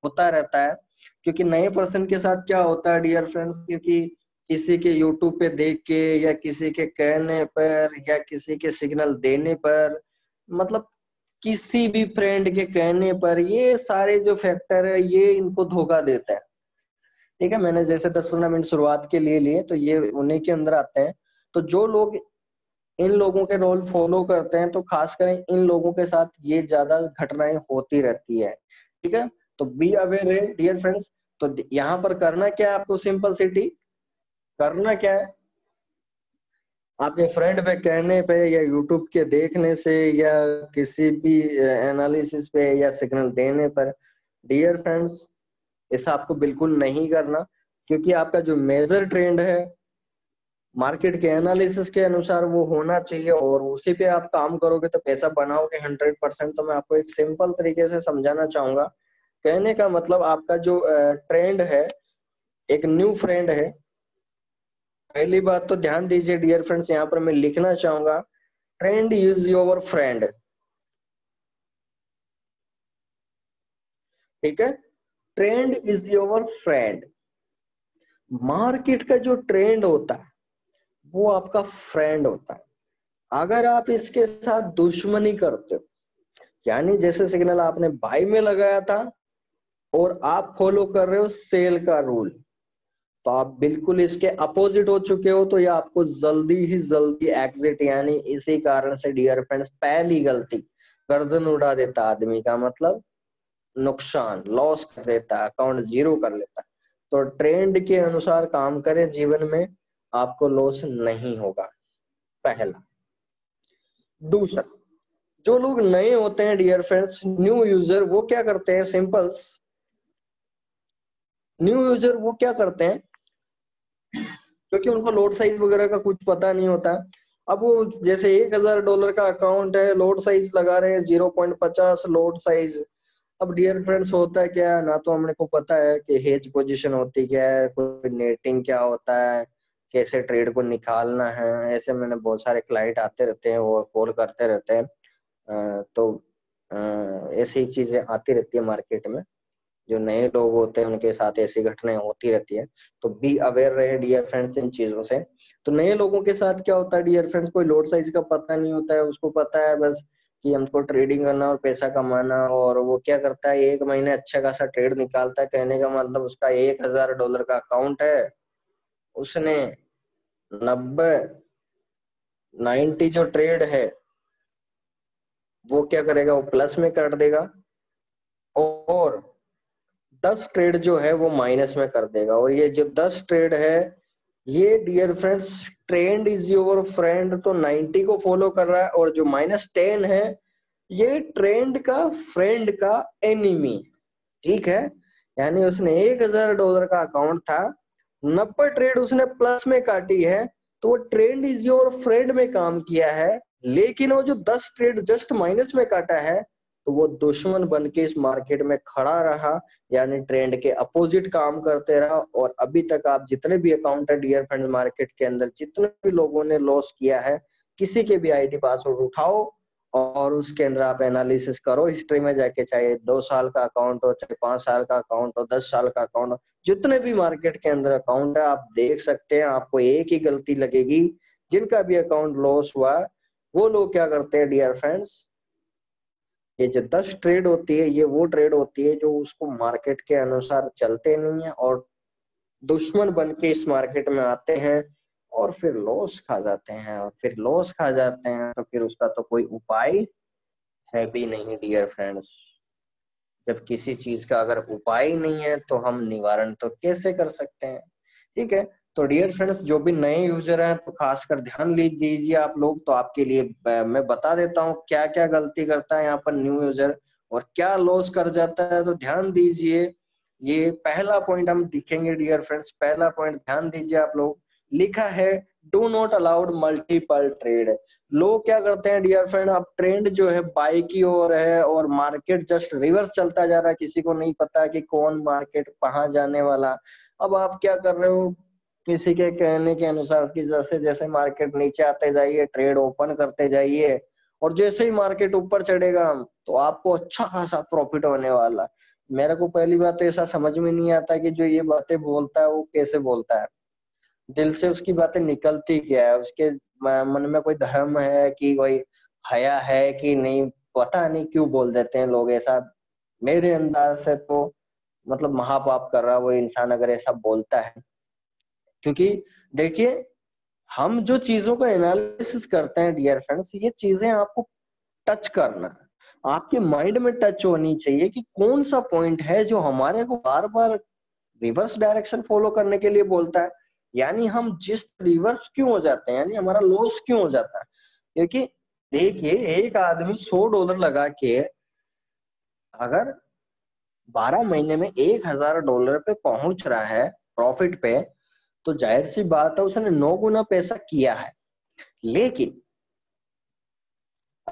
होता रहता है। क्योंकि नए पर्सन के साथ क्या होता है डियर फ्रेंड्स, क्योंकि किसी के यूट्यूब पे देख के या किसी के कहने पर या किसी के सिग्नल देने पर, मतलब किसी भी फ्रेंड के कहने पर, ये सारे जो फैक्टर है ये इनको धोखा देता है। ठीक है, मैंने जैसे 10-15 मिनट शुरुआत के लिए लिए, तो ये उन्हीं के अंदर आते हैं। तो जो लोग इन लोगों के रोल फॉलो करते हैं, तो खासकर इन लोगों के साथ ये ज्यादा घटनाएं होती रहती है। ठीक है, तो बी अवेयर है डियर फ्रेंड्स। तो यहाँ पर करना क्या है आपको, सिंपल सिटी करना क्या है, आपके फ्रेंड पे कहने पे या यूट्यूब के देखने से या किसी भी एनालिसिस पे या सिग्नल देने पर, डियर फ्रेंड्स ऐसा आपको बिल्कुल नहीं करना। क्योंकि आपका जो मेजर ट्रेंड है मार्केट के एनालिसिस के अनुसार वो होना चाहिए, और उसी पे आप काम करोगे तो पैसा बनाओगे 100%। तो मैं आपको एक सिंपल तरीके से समझाना चाहूंगा। कहने का मतलब, आपका जो ट्रेंड है एक न्यू फ्रेंड है। पहली बात तो ध्यान दीजिए डियर फ्रेंड्स, यहाँ पर मैं लिखना चाहूंगा, ट्रेंड इज योर फ्रेंड। ठीक है, trend is your friend. Market का जो ट्रेंड होता है वो आपका फ्रेंड होता है। अगर आप इसके साथ दुश्मनी करते हो, यानी जैसे सिग्नल आपने बाय में लगाया था और आप फॉलो कर रहे हो सेल का रूल, तो आप बिल्कुल इसके अपोजिट हो चुके हो। तो ये आपको जल्दी ही जल्दी एग्जिट, यानी इसी कारण से डियर फ्रेंड्स पहली गलती गर्दन उड़ा देता आदमी का, मतलब नुकसान, लॉस कर देता है, अकाउंट जीरो कर लेता है। तो ट्रेंड के अनुसार काम करें जीवन में, आपको लॉस नहीं होगा, पहला। दूसरा, जो लोग नए होते हैं डियर फ्रेंड्स, न्यू यूजर, वो क्या करते हैं, सिंपल्स, न्यू यूजर वो क्या करते हैं, क्योंकि उनको लोड साइज वगैरह का कुछ पता नहीं होता। अब वो जैसे $1000 का अकाउंट है, लोड साइज लगा रहे हैं 0.50 लोड साइज। अब डियर फ्रेंड्स होता है क्या, ना तो हमने को पता है कि हेज पोजीशन होती क्या है, कोई नेटिंग क्या होता है, कैसे ट्रेड को निकालना है। ऐसे मैंने बहुत सारे क्लाइंट आते रहते हैं और कॉल करते रहते हैं। तो ऐसी चीजें आती रहती है मार्केट में। जो नए लोग होते हैं उनके साथ ऐसी घटनाएं होती रहती है। तो बी अवेयर रहे डियर फ्रेंड्स इन चीजों से। तो नए लोगों के साथ क्या होता है डियर फ्रेंड्स, कोई लोड साइज का पता नहीं होता है, उसको पता है बस कि हमको ट्रेडिंग करना और पैसा कमाना। और वो क्या करता है, एक महीने अच्छा खासा ट्रेड निकालता है। कहने का मतलब उसका $1000 का अकाउंट है, उसने 90 जो ट्रेड है वो क्या करेगा, वो प्लस में कर देगा, और 10 ट्रेड जो है वो माइनस में कर देगा। और ये जो 10 ट्रेड है, ये dear friends trend is your friend, तो 90 को फॉलो कर रहा है, और जो -10 है ये ट्रेंड का फ्रेंड का एनिमी। ठीक है, यानी उसने $1000 का अकाउंट था, 90 ट्रेड उसने प्लस में काटी है, तो वो ट्रेंड इज योर फ्रेंड में काम किया है। लेकिन वो जो 10 ट्रेड जस्ट माइनस में काटा है, तो वो दुश्मन बन के इस मार्केट में खड़ा रहा, यानी ट्रेंड के अपोजिट काम करते रहा। और अभी तक आप जितने भी अकाउंट है डियर फ्रेंड्स मार्केट के अंदर, जितने भी लोगों ने लॉस किया है, किसी के भी आईडी पासवर्ड उठाओ और उसके अंदर आप एनालिसिस करो हिस्ट्री में जाके, चाहे 2 साल का अकाउंट हो, चाहे 5 साल का अकाउंट हो, 10 साल का अकाउंट हो, जितने भी मार्केट के अंदर अकाउंट है आप देख सकते हैं। आपको एक ही गलती लगेगी, जिनका भी अकाउंट लॉस हुआ वो लोग क्या करते हैं डियर फ्रेंड्स, ये जो 10 ट्रेड होती है ये वो ट्रेड होती है जो उसको मार्केट के अनुसार चलते नहीं है, और दुश्मन बन के इस मार्केट में आते हैं और फिर लॉस खा जाते हैं। और फिर लॉस खा जाते हैं तो फिर उसका तो कोई उपाय है भी नहीं डियर फ्रेंड्स। जब किसी चीज का अगर उपाय ही नहीं है तो हम निवारण तो कैसे कर सकते हैं। ठीक है, तो डियर फ्रेंड्स जो भी नए यूजर हैं तो खासकर ध्यान दीजिए आप लोग। तो आपके लिए मैं बता देता हूँ क्या क्या गलती करता है यहाँ पर न्यू यूजर और क्या लॉस कर जाता है। तो ध्यान दीजिए, ये पहला पॉइंट हम लिखेंगे डियर फ्रेंड्स। पहला पॉइंट ध्यान दीजिए आप लोग, लिखा है do not allowed multiple trade. लोग क्या करते हैं डियर फ्रेंड, अब ट्रेंड जो है बाई की ओर है और मार्केट जस्ट रिवर्स चलता जा रहा है, किसी को नहीं पता कि कौन मार्केट कहाँ जाने वाला। अब आप क्या कर रहे हो, किसी के कहने के अनुसार कि जैसे जैसे मार्केट नीचे आते जाइए ट्रेड ओपन करते जाइए, और जैसे ही मार्केट ऊपर चढ़ेगा तो आपको अच्छा खासा प्रॉफिट होने वाला। मेरे को पहली बात तो ऐसा समझ में नहीं आता कि जो ये बातें बोलता है वो कैसे बोलता है, दिल से उसकी बातें निकलती क्या है, उसके मन में कोई धर्म है कि कोई हया है कि नहीं, पता नहीं क्यों बोल देते हैं लोग ऐसा। मेरे अंदाज से तो मतलब महापाप कर रहा है वो इंसान अगर ऐसा बोलता है। क्योंकि देखिए, हम जो चीजों का एनालिसिस करते हैं डियर फ्रेंड्स, ये चीजें आपको टच करना है, आपके माइंड में टच होनी चाहिए कि कौन सा पॉइंट है जो हमारे को बार बार रिवर्स डायरेक्शन फॉलो करने के लिए बोलता है। यानी हम जिस रिवर्स क्यों हो जाते हैं, यानी हमारा लॉस क्यों हो जाता है। क्योंकि देखिए, एक आदमी $100 लगा के अगर 12 महीने में $1000 पे पहुंच रहा है प्रॉफिट पे, तो जाहिर सी बात है उसने 9 गुना पैसा किया है। लेकिन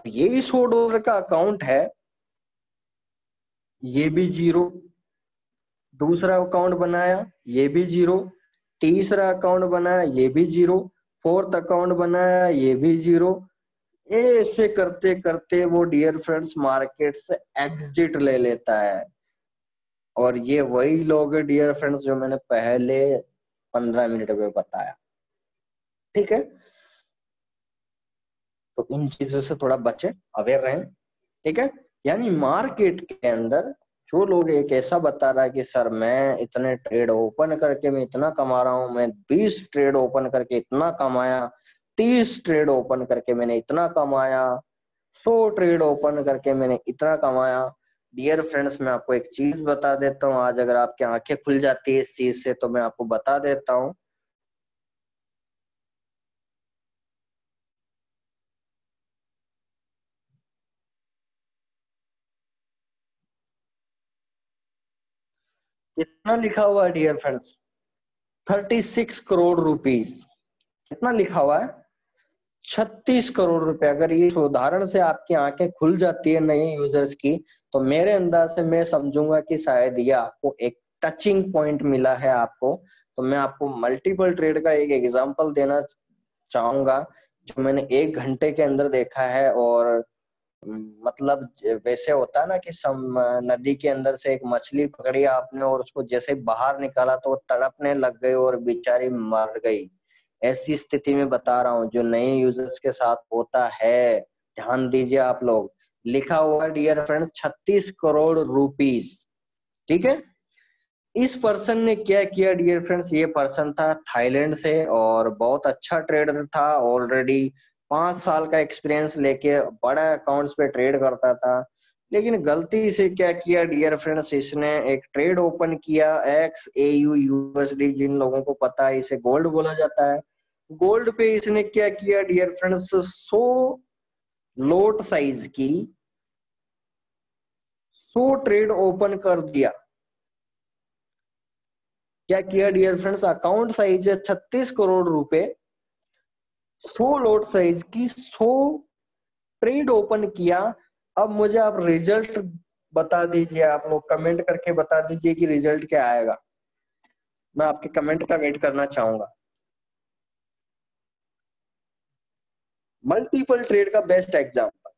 ये भी $100 का अकाउंट है, ये भी जीरो, दूसरा अकाउंट बनाया ये भी जीरो, तीसरा अकाउंट बनाया ये भी जीरो, फोर्थ अकाउंट बनाया ये भी जीरो। ऐसे करते करते वो डियर फ्रेंड्स मार्केट से एग्जिट ले लेता है। और ये वही लोग है डियर फ्रेंड्स जो मैंने पहले 15 मिनट में बताया। ठीक है, तो इन चीजों से थोड़ा बचे, अवेयर रहें। ठीक है, यानी मार्केट के अंदर जो लोग एक ऐसा बता रहा है कि सर मैं इतने ट्रेड ओपन करके मैं इतना कमा रहा हूं, मैं 20 ट्रेड ओपन करके इतना कमाया, 30 ट्रेड ओपन करके मैंने इतना कमाया, 100 ट्रेड ओपन करके मैंने इतना कमाया। डियर फ्रेंड्स, मैं आपको एक चीज बता देता हूँ, आज अगर आपकी आंखें खुल जाती है इस चीज से तो मैं आपको बता देता हूँ, कितना लिखा हुआ है डियर फ्रेंड्स, 36 करोड़ रुपीज। कितना लिखा हुआ है, 36 करोड़ रुपए। अगर ये उदाहरण से आपकी आंखें खुल जाती है नए यूजर्स की, तो मेरे अंदाज से मैं समझूंगा कि शायद ये आपको एक टचिंग पॉइंट मिला है आपको। तो मैं आपको मल्टीपल ट्रेड का एक एग्जांपल देना चाहूंगा जो मैंने 1 घंटे के अंदर देखा है। और मतलब वैसे होता है ना कि नदी के अंदर से एक मछली पकड़ी आपने और उसको जैसे बाहर निकाला तो वो तड़पने लग गई और बेचारी मर गई। ऐसी स्थिति में बता रहा हूँ जो नए यूजर्स के साथ होता है। ध्यान दीजिए आप लोग, लिखा हुआ है डियर फ्रेंड्स 36 करोड़ रुपीज। ठीक है, इस पर्सन ने क्या किया डियर फ्रेंड्स, ये पर्सन था थाईलैंड से और बहुत अच्छा ट्रेडर था, ऑलरेडी 5 साल का एक्सपीरियंस लेके बड़ा अकाउंट्स पे ट्रेड करता था। लेकिन गलती से क्या किया डियर फ्रेंड्स, इसने एक ट्रेड ओपन किया XAU USD, जिन लोगों को पता है इसे गोल्ड बोला जाता है। गोल्ड पे इसने क्या किया डियर फ्रेंड्स, 100 साइज की 100 ट्रेड ओपन कर दिया। क्या किया डियर फ्रेंड्स, अकाउंट साइज है 36 करोड़ रुपए, 100 साइज की 100 ट्रेड ओपन किया। अब मुझे आप रिजल्ट बता दीजिए, आप लोग कमेंट करके बता दीजिए कि रिजल्ट क्या आएगा। मैं आपके कमेंट का वेट करना चाहूंगा। मल्टीपल ट्रेड का बेस्ट एग्जांपल,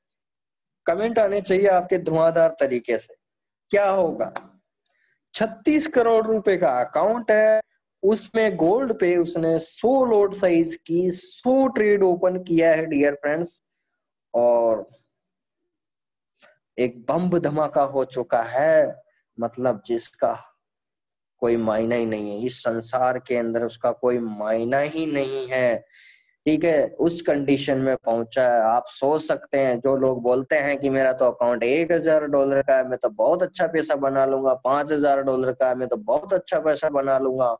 कमेंट आने चाहिए आपके धुआंधार तरीके से। क्या होगा, 36 करोड़ रुपए का अकाउंट है, उसमें गोल्ड पे उसने 100 साइज की 100 ट्रेड ओपन किया है डियर फ्रेंड्स। और एक बम धमाका हो चुका है, मतलब जिसका कोई मायना ही नहीं है, इस संसार के अंदर उसका कोई मायना ही नहीं है। ठीक है, उस कंडीशन में पहुंचा है। आप सोच सकते हैं, जो लोग बोलते हैं कि मेरा तो अकाउंट $1000 का है, मैं तो बहुत अच्छा पैसा बना लूंगा, $5000 का है मैं तो बहुत अच्छा पैसा बना लूंगा,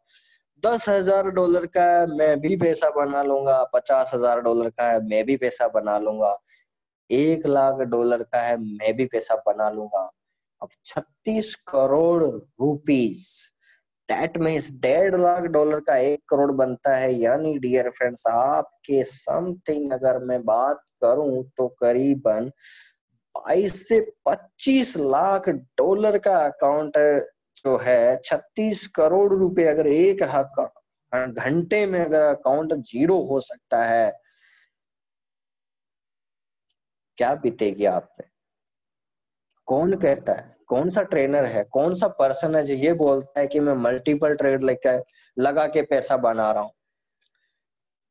$10,000 का है मैं भी पैसा बना लूंगा, $50,000 का है मैं भी पैसा बना लूंगा, $1,00,000 का है मैं भी पैसा बना लूंगा। अब 36 crore rupees that means $1.5 lakh का 1 करोड़ बनता है। यानी डियर फ्रेंड्स, आपके समथिंग अगर मैं बात करूं तो करीबन 22 से 25 लाख डॉलर का अकाउंट जो है, 36 करोड़ रुपए अगर एक घंटे में अगर अकाउंट जीरो हो सकता है, क्या बीतेगी आप पे? कौन कहता है, कौन सा ट्रेनर है, कौन सा पर्सन है जो ये बोलता है कि मैं मल्टीपल ट्रेड लेकर लगा के पैसा बना रहा हूं?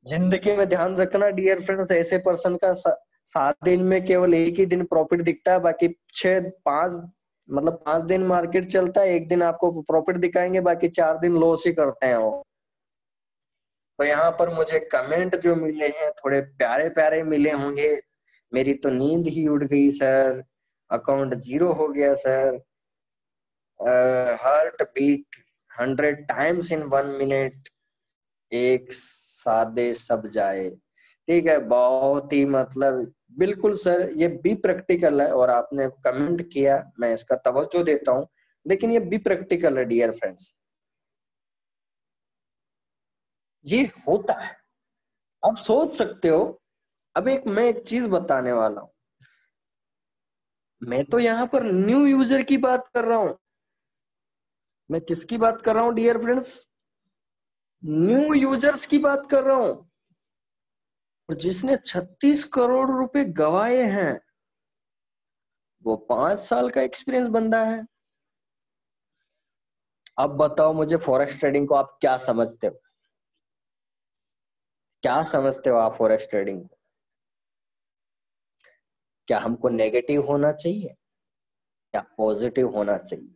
जिंदगी में ध्यान रखना डियर फ्रेंड्स, ऐसे पर्सन का 7 दिन में केवल एक ही दिन प्रॉफिट दिखता है, बाकी 6 5 मतलब 5 दिन मार्केट चलता है, एक दिन आपको प्रॉफिट दिखाएंगे, बाकी 4 दिन लॉस ही करते हैं वो। तो यहाँ पर मुझे कमेंट जो मिले हैं थोड़े प्यारे प्यारे मिले होंगे। मेरी तो नींद ही उड़ गई सर, अकाउंट जीरो हो गया sir, heart beat 100 times in 1 minute, एक सादे सब जाए। ठीक है, बहुत ही मतलब बिल्कुल सर, ये भी प्रैक्टिकल है और आपने कमेंट किया, मैं इसका तवज्जो देता हूँ, लेकिन ये भी प्रैक्टिकल है डियर फ्रेंड्स, ये होता है। आप सोच सकते हो। अब मैं एक चीज बताने वाला हूं, मैं तो यहाँ पर न्यू यूजर की बात कर रहा हूं। मैं किसकी बात कर रहा हूं डियर फ्रेंड्स? न्यू यूजर्स की बात कर रहा हूं। और जिसने 36 करोड़ रुपए गवाए हैं, वो 5 साल का एक्सपीरियंस बंदा है। अब बताओ मुझे, फॉरेक्स ट्रेडिंग को आप क्या समझते हो? क्या समझते हो आप फॉरेक्स ट्रेडिंग को? क्या हमको नेगेटिव होना चाहिए या पॉजिटिव होना चाहिए?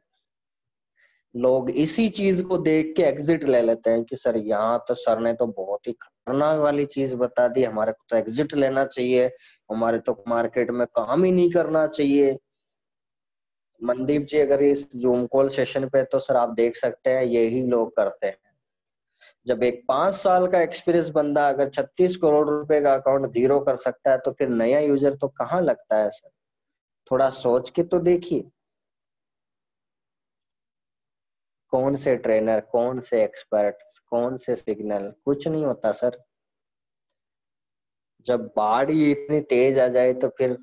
लोग इसी चीज को देख के एग्जिट ले लेते हैं कि सर यहाँ तो सर ने तो बहुत ही खतरनाक वाली चीज बता दी, हमारे को तो एग्जिट लेना चाहिए, हमारे तो मार्केट में काम ही नहीं करना चाहिए। मनदीप जी, अगर इस जूम कॉल सेशन पे तो सर आप देख सकते हैं यही लोग करते हैं। जब एक 5 साल का एक्सपीरियंस बंदा अगर 36 करोड़ रुपए का अकाउंट जीरो कर सकता है, तो फिर नया यूजर तो कहाँ लगता है सर? थोड़ा सोच के तो देखिए। कौन से ट्रेनर, कौन से एक्सपर्ट्स, कौन से सिग्नल, कुछ नहीं होता सर। जब बाढ़ ही इतनी तेज आ जाए तो फिर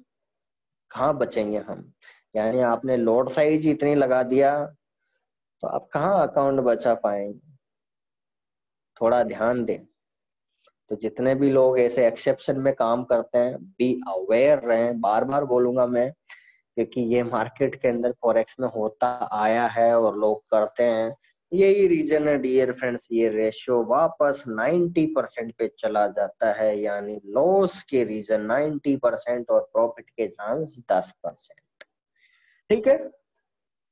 कहाँ बचेंगे हम? यानी आपने लॉट साइज इतनी लगा दिया तो आप कहाँ अकाउंट बचा पाएंगे? थोड़ा ध्यान दें। तो जितने भी लोग ऐसे एक्सेप्शन में काम करते हैं, बी अवेयर रहें, बार बार बोलूंगा मैं, क्योंकि ये मार्केट के अंदर फॉरेक्स में होता आया है और लोग करते हैं। यही रीजन है डियर फ्रेंड्स, ये रेशियो वापस 90% पे चला जाता है, यानी लॉस के रीजन 90% और प्रॉफिट के चांस 10%। ठीक है,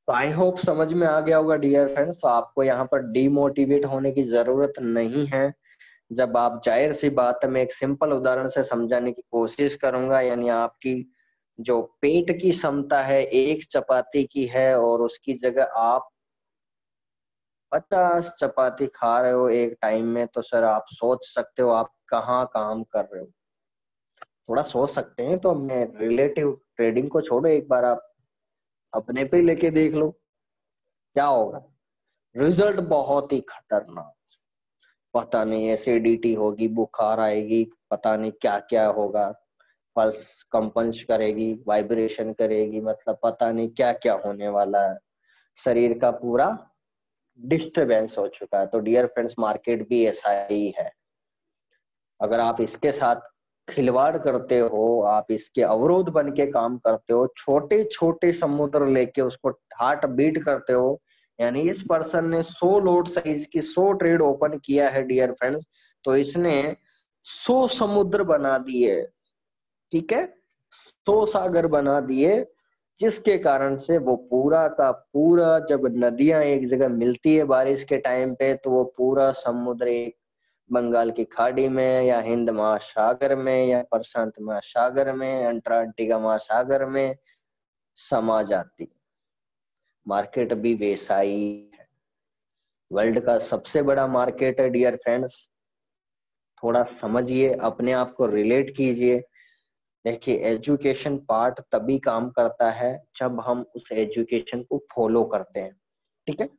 तो आई होप समझ में आ गया होगा डियर फ्रेंड्स। तो आपको यहाँ पर डीमोटिवेट होने की जरूरत नहीं है। जब आप, जाहिर सी बात है, मैं एक सिंपल उदाहरण से समझाने की कोशिश करूंगा। यानी आपकी जो पेट की क्षमता है 1 चपाती की है, और उसकी जगह आप 50 चपाती खा रहे हो एक टाइम में, तो सर आप सोच सकते हो आप कहाँ काम कर रहे हो। थोड़ा सोच सकते हैं। तो मैं रिलेटिव ट्रेडिंग को छोड़ो, एक बार आप अपने पे लेके देख लो क्या होगा। रिजल्ट बहुत ही खतरनाक। पता नहीं एसिडिटी होगी, बुखार आएगी, पता नहीं क्या क्या होगा, पल्स कंपन करेगी, वाइब्रेशन करेगी, मतलब पता नहीं क्या क्या होने वाला है। शरीर का पूरा डिस्टरबेंस हो चुका है। तो डियर फ्रेंड्स, मार्केट भी ऐसा ही है। अगर आप इसके साथ खिलवाड़ करते हो, आप इसके अवरोध बन के काम करते हो, छोटे छोटे समुद्र लेके उसको हार्ट बीट करते हो, यानी इस पर्सन ने 100 लोड साइज की 100 ट्रेड ओपन किया है डियर फ्रेंड्स, तो इसने 100 समुद्र बना दिए। ठीक है, 100 सागर बना दिए, जिसके कारण से वो पूरा का पूरा, जब नदियां एक जगह मिलती है बारिश के टाइम पे, तो वो पूरा समुद्र एक बंगाल की खाड़ी में या हिंद महासागर में या प्रशांत महासागर में, अंटार्कटिका महासागर में समा जाती। मार्केट भी वैसा ही है। वर्ल्ड का सबसे बड़ा मार्केट है डियर फ्रेंड्स। थोड़ा समझिए, अपने आप को रिलेट कीजिए। देखिए, एजुकेशन पार्ट तभी काम करता है जब हम उस एजुकेशन को फॉलो करते हैं। ठीक है,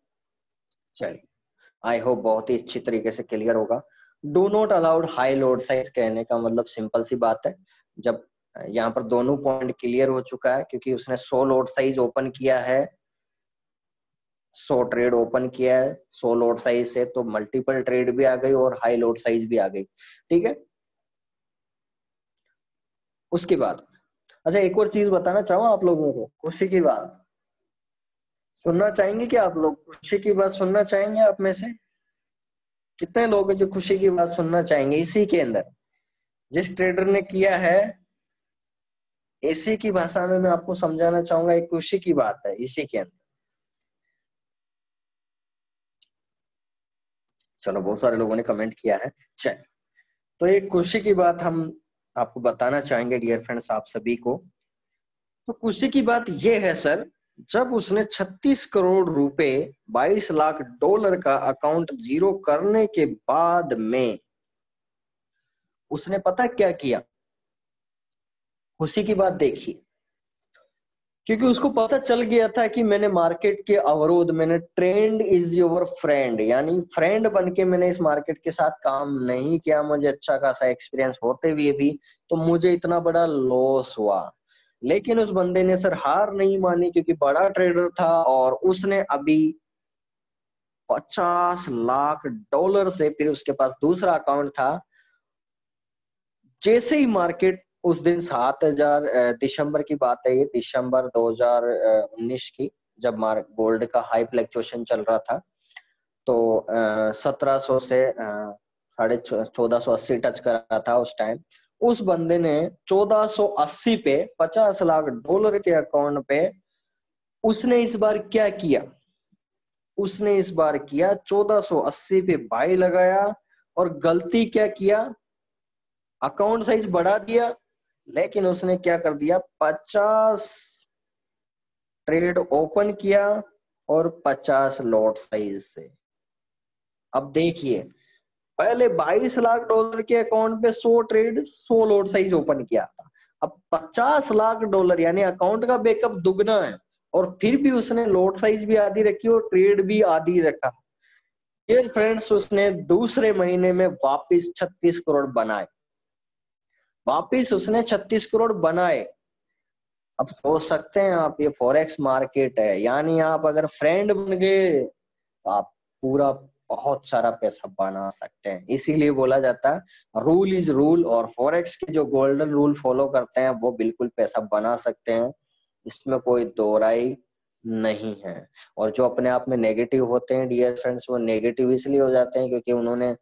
चलिए आई होप बहुत ही अच्छी तरीके से क्लियर होगा। Do not allowed high load size कहने का मतलब सिंपल सी बात है, जब यहाँ पर दोनों पॉइंट क्लियर हो चुका है, क्योंकि उसने 100 लोड साइज ओपन किया है, 100 ट्रेड ओपन किया है 100 लोड साइज से, तो मल्टीपल ट्रेड भी आ गई और हाई लोड साइज भी आ गई। ठीक है, उसके बाद अच्छा एक और चीज बताना चाहूँ आप लोगों को, खुशी की बात सुनना चाहेंगे क्या आप लोग? खुशी की बात सुनना चाहेंगे आप में से कितने लोग हैं जो खुशी की बात सुनना चाहेंगे? इसी के अंदर जिस ट्रेडर ने किया है, इसी की भाषा में मैं आपको समझाना चाहूंगा, एक खुशी की बात है इसी के अंदर। चलो बहुत सारे लोगों ने कमेंट किया है, चल तो एक खुशी की बात हम आपको बताना चाहेंगे डियर फ्रेंड्स, आप सभी को। तो खुशी की बात यह है सर, जब उसने 36 करोड़ रुपए 22 लाख डॉलर का अकाउंट जीरो करने के बाद में उसने पता क्या किया? खुशी की बात देखिए, क्योंकि उसको पता चल गया था कि मैंने मार्केट के अवरोध, मैंने ट्रेंड इज योर फ्रेंड, यानी फ्रेंड बन के मैंने इस मार्केट के साथ काम नहीं किया, मुझे अच्छा खासा एक्सपीरियंस होते हुए भी तो मुझे इतना बड़ा लॉस हुआ। लेकिन उस बंदे ने सर हार नहीं मानी, क्योंकि बड़ा ट्रेडर था और उसने अभी 50 लाख डॉलर से, फिर उसके पास दूसरा अकाउंट था, जैसे ही मार्केट उस दिन 7,000 दिसंबर की बात है, ये दिसंबर 2019 की, जब गोल्ड का हाई फ्लक्चुएशन चल रहा था, तो 1700 से 1480 टच कर रहा था उस टाइम। उस बंदे ने 1480 पे 50 लाख डॉलर के अकाउंट पे उसने इस बार क्या किया? उसने इस बार किया 1480 पे बाई लगाया, और गलती क्या किया? अकाउंट साइज बढ़ा दिया, लेकिन उसने क्या कर दिया, 50 ट्रेड ओपन किया और 50 लॉट साइज से। अब देखिए, पहले 22 लाख डॉलर के अकाउंट पे 100 ट्रेड 100 लॉट साइज ओपन किया था, अब 50 लाख डॉलर यानी अकाउंट का बैकअप दुगना है, और फिर भी उसने लॉट साइज भी आधी रखी और ट्रेड भी आधी रखा। फिर फ्रेंड्स उसने दूसरे महीने में वापस 36 करोड़ बनाए, वापस उसने 36 करोड़ बनाए। अब सोच सकते हैं आप, ये फॉरेक्स मार्केट है, यानी आप अगर फ्रेंड बन गए तो आप पूरा बहुत सारा पैसा बना सकते हैं। इसीलिए बोला जाता है रूल इज रूल, और फॉरेक्स के जो गोल्डन रूल फॉलो करते हैं वो बिल्कुल पैसा बना सकते हैं, इसमें कोई दो राय नहीं है। और जो अपने आप में नेगेटिव होते हैं डियर फ्रेंड्स, वो नेगेटिव इसलिए हो जाते हैं क्योंकि उन्होंने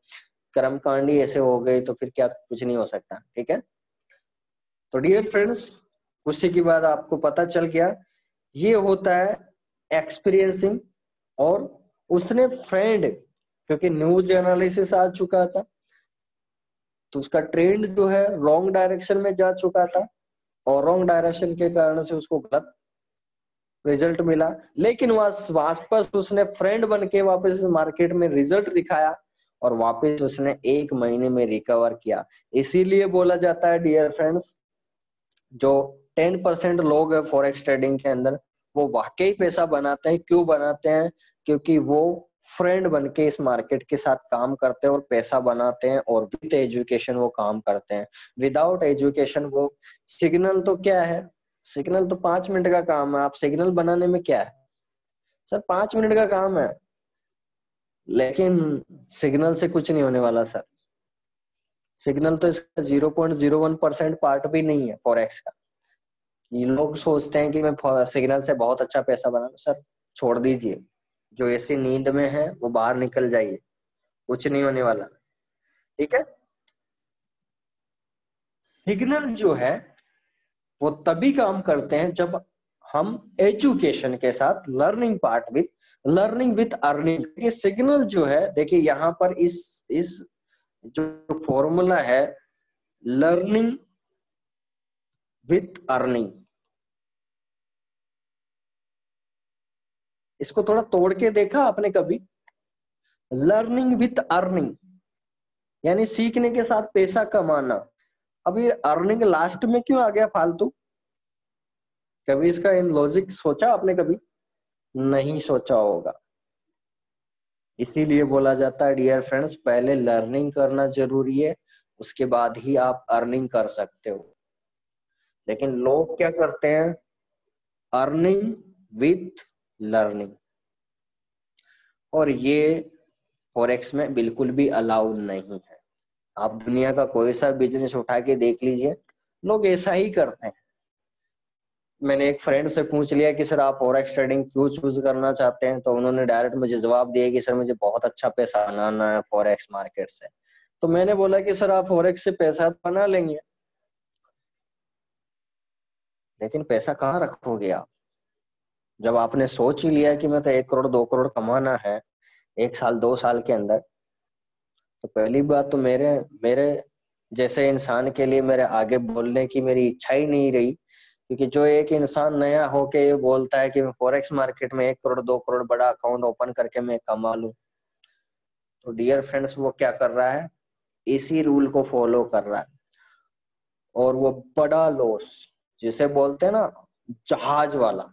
कर्मकांडी ऐसे हो गए, तो फिर क्या कुछ नहीं हो सकता। ठीक है, तो डियर फ्रेंड्स उसी की बात आपको पता चल गया, ये होता है एक्सपीरियंसिंग। और उसने फ्रेंड, क्योंकि न्यूज एनालिसिस आ चुका था, तो उसका ट्रेंड जो है रॉन्ग डायरेक्शन में जा चुका था, और रॉन्ग डायरेक्शन के कारण से उसको गलत रिजल्ट मिला। लेकिन वापस उसने फ्रेंड बन के वापस मार्केट में रिजल्ट दिखाया, और वापस उसने 1 महीने में रिकवर किया। इसीलिए बोला जाता है डियर फ्रेंड्स, जो 10% लोग है फॉरेक्स ट्रेडिंग के अंदर, वो वाकई पैसा बनाते हैं। क्यों बनाते हैं? क्योंकि वो फ्रेंड बन के इस मार्केट के साथ काम करते हैं और पैसा बनाते हैं, और विद एजुकेशन वो काम करते हैं। विदाउट एजुकेशन वो, सिग्नल तो क्या है, सिग्नल तो 5 मिनट का काम है, आप सिग्नल बनाने में क्या है सर, 5 मिनट का काम है, लेकिन सिग्नल से कुछ नहीं होने वाला सर। सिग्नल तो इसका 0.01% पार्ट भी नहीं है फॉरेक्स का। ये लोग सोचते हैं कि मैं सिग्नल से बहुत अच्छा पैसा बना लूं। सर छोड़ दीजिए, जो ऐसी नींद में है वो बाहर निकल जाइए, कुछ नहीं होने वाला। ठीक है, सिग्नल जो है वो तभी काम करते हैं जब हम एजुकेशन के साथ लर्निंग विथ अर्निंग। ये सिग्नल जो है, देखिए यहाँ पर इस जो फॉर्मूला है, लर्निंग विथ अर्निंग, इसको थोड़ा तोड़ के देखा आपने कभी? लर्निंग विथ अर्निंग यानी सीखने के साथ पैसा कमाना। अब ये अर्निंग लास्ट में क्यों आ गया फालतू? कभी इसका इन लॉजिक सोचा आपने? कभी नहीं सोचा होगा। इसीलिए बोला जाता है डियर फ्रेंड्स, पहले लर्निंग करना जरूरी है, उसके बाद ही आप अर्निंग कर सकते हो। लेकिन लोग क्या करते हैं, अर्निंग विथ लर्निंग, और ये फॉरेक्स में बिल्कुल भी अलाउड नहीं है। आप दुनिया का कोई सा बिजनेस उठा के देख लीजिए, लोग ऐसा ही करते हैं। मैंने एक फ्रेंड से पूछ लिया कि सर आप फॉरेक्स ट्रेडिंग क्यों चूज करना चाहते हैं, तो उन्होंने डायरेक्ट मुझे जवाब दिया कि सर मुझे बहुत अच्छा पैसा बनाना है फॉरेक्स मार्केट से। तो मैंने बोला कि सर आप फॉरेक्स से पैसा तो बना लेंगे, लेकिन पैसा कहाँ रखोगे आप? जब आपने सोच ही लिया कि मैं तो 1 करोड़ 2 करोड़ कमाना है 1 साल 2 साल के अंदर, तो पहली बात तो मेरे मेरे जैसे इंसान के लिए मेरे आगे बोलने की मेरी इच्छा ही नहीं रही। क्योंकि जो एक इंसान नया होके ये बोलता है कि मैं फॉरेक्स मार्केट में 1 करोड़ 2 करोड़ बड़ा अकाउंट ओपन करके मैं कमा लूं, तो डियर फ्रेंड्स वो क्या कर रहा है, इसी रूल को फॉलो कर रहा है। और वो बड़ा लॉस, जिसे बोलते हैं ना जहाज वाला,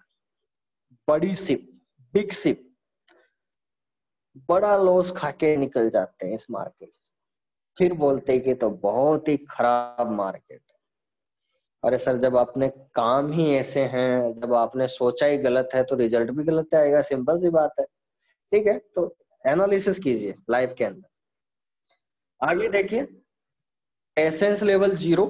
बड़ी शिप, बिग शिप, बड़ा लॉस खा के निकल जाते हैं इस मार्केट से। फिर बोलते हैं कि तो बहुत ही खराब मार्केट है। अरे सर, जब आपने काम ही ऐसे हैं, जब आपने सोचा ही गलत है तो रिजल्ट भी गलत आएगा, सिंपल सी बात है। ठीक है, तो एनालिसिस कीजिए लाइफ के अंदर। आगे देखिए, patience level zero.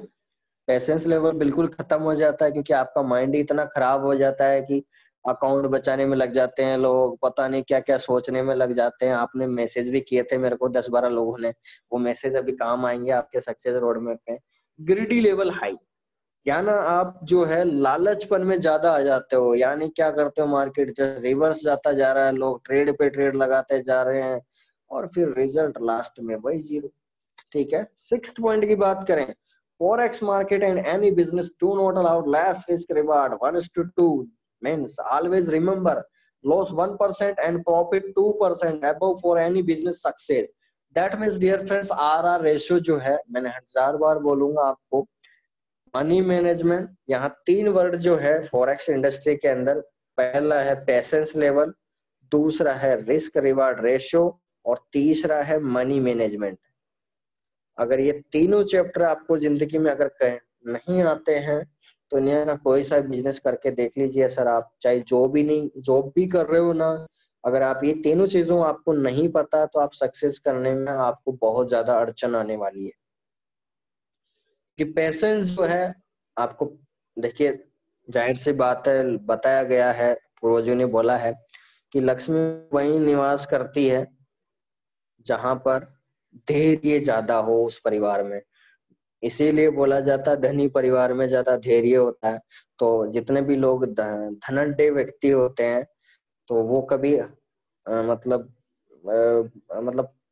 Patience level बिल्कुल खत्म हो जाता है, क्योंकि आपका माइंड ही इतना खराब हो जाता है कि अकाउंट बचाने में लग जाते हैं लोग, पता नहीं क्या क्या सोचने में लग जाते हैं। आपने मैसेज भी किए थे मेरे को 10-12 लोगों ने, वो मैसेज अभी काम आएंगे आपके सक्सेस रोड मैप पे। ग्रिडी लेवल हाई, क्या ना आप जो है लालचपन में ज्यादा आ जाते हो, यानी क्या करते हो, मार्केट जो रिवर्स जाता जा रहा है, लोग ट्रेड पे ट्रेड लगाते जा रहे हैं, और फिर रिजल्ट लास्ट में वही जीरो। ठीक है, सिक्स्थ पॉइंट की बात करें, forex market and any business do not allow less risk reward 1:2, means always remember loss 1% and profit 2% above for any business success। that means dear friends, RR ratio जो है, मैंने 1000 बार बोलूंगा आपको, मनी मैनेजमेंट, यहाँ 3 word जो है forex industry के अंदर, पहला है पेशेंस लेवल, दूसरा है रिस्क रिवार्ड रेशियो, और तीसरा है मनी मैनेजमेंट। अगर ये तीनों चैप्टर आपको जिंदगी में अगर नहीं आते हैं, तो दुनिया का कोई सा बिजनेस करके देख लीजिए सर, आप चाहे जॉब भी कर रहे हो ना, अगर आप ये तीनों चीजों आपको नहीं पता, तो आप सक्सेस करने में आपको बहुत ज्यादा अड़चन आने वाली है। कि पेशेंस जो है आपको, देखिए जाहिर सी बात है, बताया गया है, पूर्वजों ने बोला है कि लक्ष्मी वहीं निवास करती है जहां पर धैर्य ज्यादा हो उस परिवार में। इसीलिए बोला जाता है धनी परिवार में ज्यादा धैर्य होता है। तो जितने भी लोग धनढ्य व्यक्ति होते हैं, तो वो कभी मतलब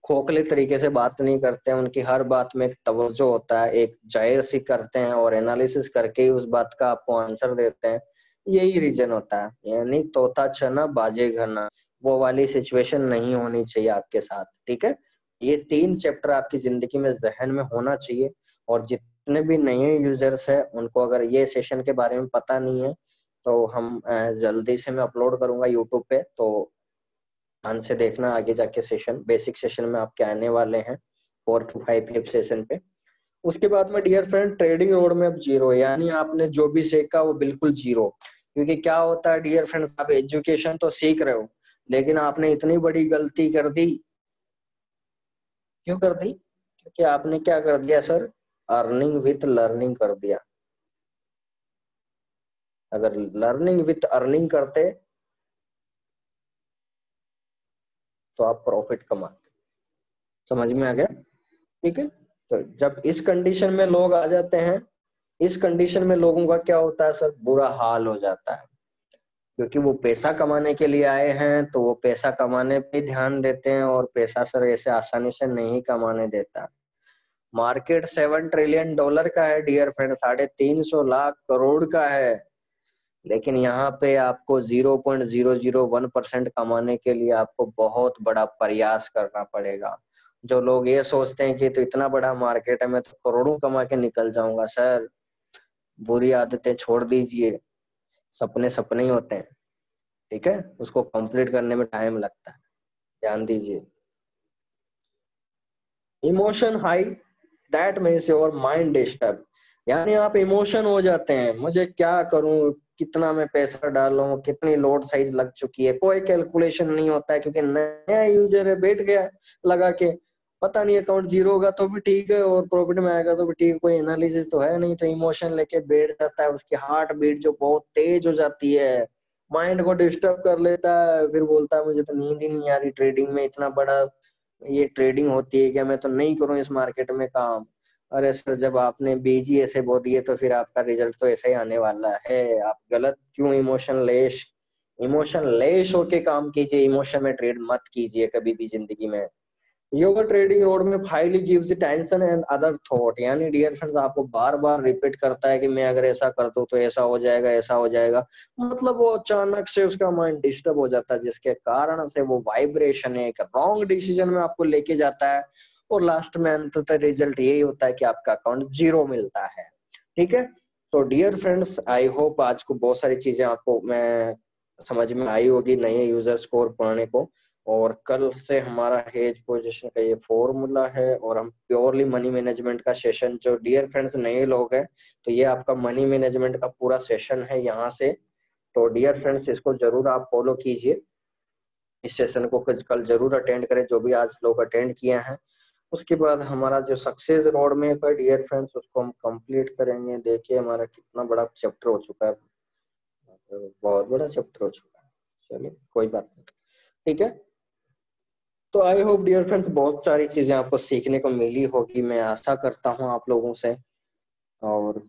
खोखले तरीके से बात नहीं करते हैं, उनकी हर बात में एक तवज्जो होता है, एक जाहिर सी करते हैं और एनालिसिस करके ही उस बात का आपको आंसर देते हैं। यही रीजन होता है, यानी तोता छना बाजे घर ना, वो वाली सिचुएशन नहीं होनी चाहिए आपके साथ। ठीक है, ये 3 चैप्टर आपकी जिंदगी में जहन में होना चाहिए। और जितने भी नए यूजर्स हैं उनको अगर ये सेशन के बारे में पता नहीं है, तो हम जल्दी से मैं अपलोड करूंगा यूट्यूब पे, तो ध्यान से देखना आगे जाके सेशन, बेसिक सेशन में आपके आने वाले हैं 4 to 5 सेशन पे। उसके बाद में डियर फ्रेंड, ट्रेडिंग रोड में अब जीरो, यानी आपने जो भी सीखा वो बिल्कुल जीरो। क्योंकि क्या होता है डियर फ्रेंड्स, आप एजुकेशन तो सीख रहे हो, लेकिन आपने इतनी बड़ी गलती कर दी। क्यों कर दी? क्योंकि आपने क्या कर दिया सर, अर्निंग विथ लर्निंग कर दिया। अगर लर्निंग विथ अर्निंग करते तो आप प्रॉफिट कमाते। समझ में आ गया? ठीक है, तो जब इस कंडीशन में लोग आ जाते हैं, इस कंडीशन में लोगों का क्या होता है सर, बुरा हाल हो जाता है। क्योंकि वो पैसा कमाने के लिए आए हैं, तो वो पैसा कमाने पे ध्यान देते हैं, और पैसा सर ऐसे आसानी से नहीं कमाने देता। मार्केट $7 ट्रिलियन का है डियर फ्रेंड, 350 लाख करोड़ का है। लेकिन यहाँ पे आपको 0.001% कमाने के लिए आपको बहुत बड़ा प्रयास करना पड़ेगा। जो लोग ये सोचते हैं कि तो इतना बड़ा मार्केट है, मैं तो करोड़ों कमा के निकल जाऊंगा, सर बुरी आदतें छोड़ दीजिए। सपने सपने ही होते हैं। ठीक है, उसको कंप्लीट करने में टाइम लगता है। ध्यान दीजिए। Emotion high, that means your mind disturb, यानी आप इमोशन हो जाते हैं, मुझे क्या करूं, कितना मैं पैसा डालूं, कितनी लोड साइज लग चुकी है, कोई कैलकुलेशन नहीं होता है, क्योंकि नया यूजर है, बैठ गया लगा के, पता नहीं अकाउंट जीरो होगा तो भी ठीक है और प्रॉफिट में आएगा तो भी ठीक है, कोई एनालिसिस तो है नहीं, तो इमोशन लेके बैठ जाता है, उसकी हार्ट बीट जो बहुत तेज हो जाती है, माइंड को डिस्टर्ब कर लेता है, फिर बोलता है मुझे तो नींद ही नहीं आ रही, ट्रेडिंग में इतना बड़ा ये ट्रेडिंग होती है क्या, मैं तो नहीं करूं इस मार्केट में काम। अरे सर, जब आपने बीज ही ऐसे बो दिए तो फिर आपका रिजल्ट तो ऐसे ही आने वाला है। आप गलत क्यों इमोशन लेश होके काम कीजिए, इमोशन में ट्रेड मत कीजिए कभी भी जिंदगी में। योगा ट्रेडिंग रोड में finally gives tension and other thought, यानी डियर फ्रेंड्स आपको बार बार रिपीट करता है कि मैं अगर ऐसा कर दूं तो ऐसा हो जाएगा, ऐसा हो जाएगा, मतलब वो अचानक से उसका माइंड डिस्टर्ब हो जाता है, जिसके कारण से वो वाइब्रेशन एक रॉन्ग डिसीजन में आपको लेके जाता है, और लास्ट में अंततः रिजल्ट यही होता है कि आपका अकाउंट जीरो मिलता है। ठीक है, तो डियर फ्रेंड्स आई होप आज को बहुत सारी चीजें आपको मैं समझ में आई होगी नए यूजर स्कोर पढ़ने को। और कल से हमारा हेज पोजीशन का ये फॉर्मूला है, और हम प्योरली मनी मैनेजमेंट का सेशन, जो डियर फ्रेंड्स नए लोग हैं तो ये आपका मनी मैनेजमेंट का पूरा सेशन है यहाँ से। तो डियर फ्रेंड्स इसको जरूर आप फॉलो कीजिए, इस सेशन को कल जरूर अटेंड करें जो भी आज लोग अटेंड किए हैं। उसके बाद हमारा जो सक्सेस रोड मैप है डियर फ्रेंड्स, उसको हम कंप्लीट करेंगे। देखिए हमारा कितना बड़ा चैप्टर हो चुका है, बहुत बड़ा चैप्टर हो चुका है। चलिए कोई बात नहीं, ठीक है। तो आई होप डियर फ्रेंड्स बहुत सारी चीजें आपको सीखने को मिली होगी, मैं आशा करता हूँ आप लोगों से। और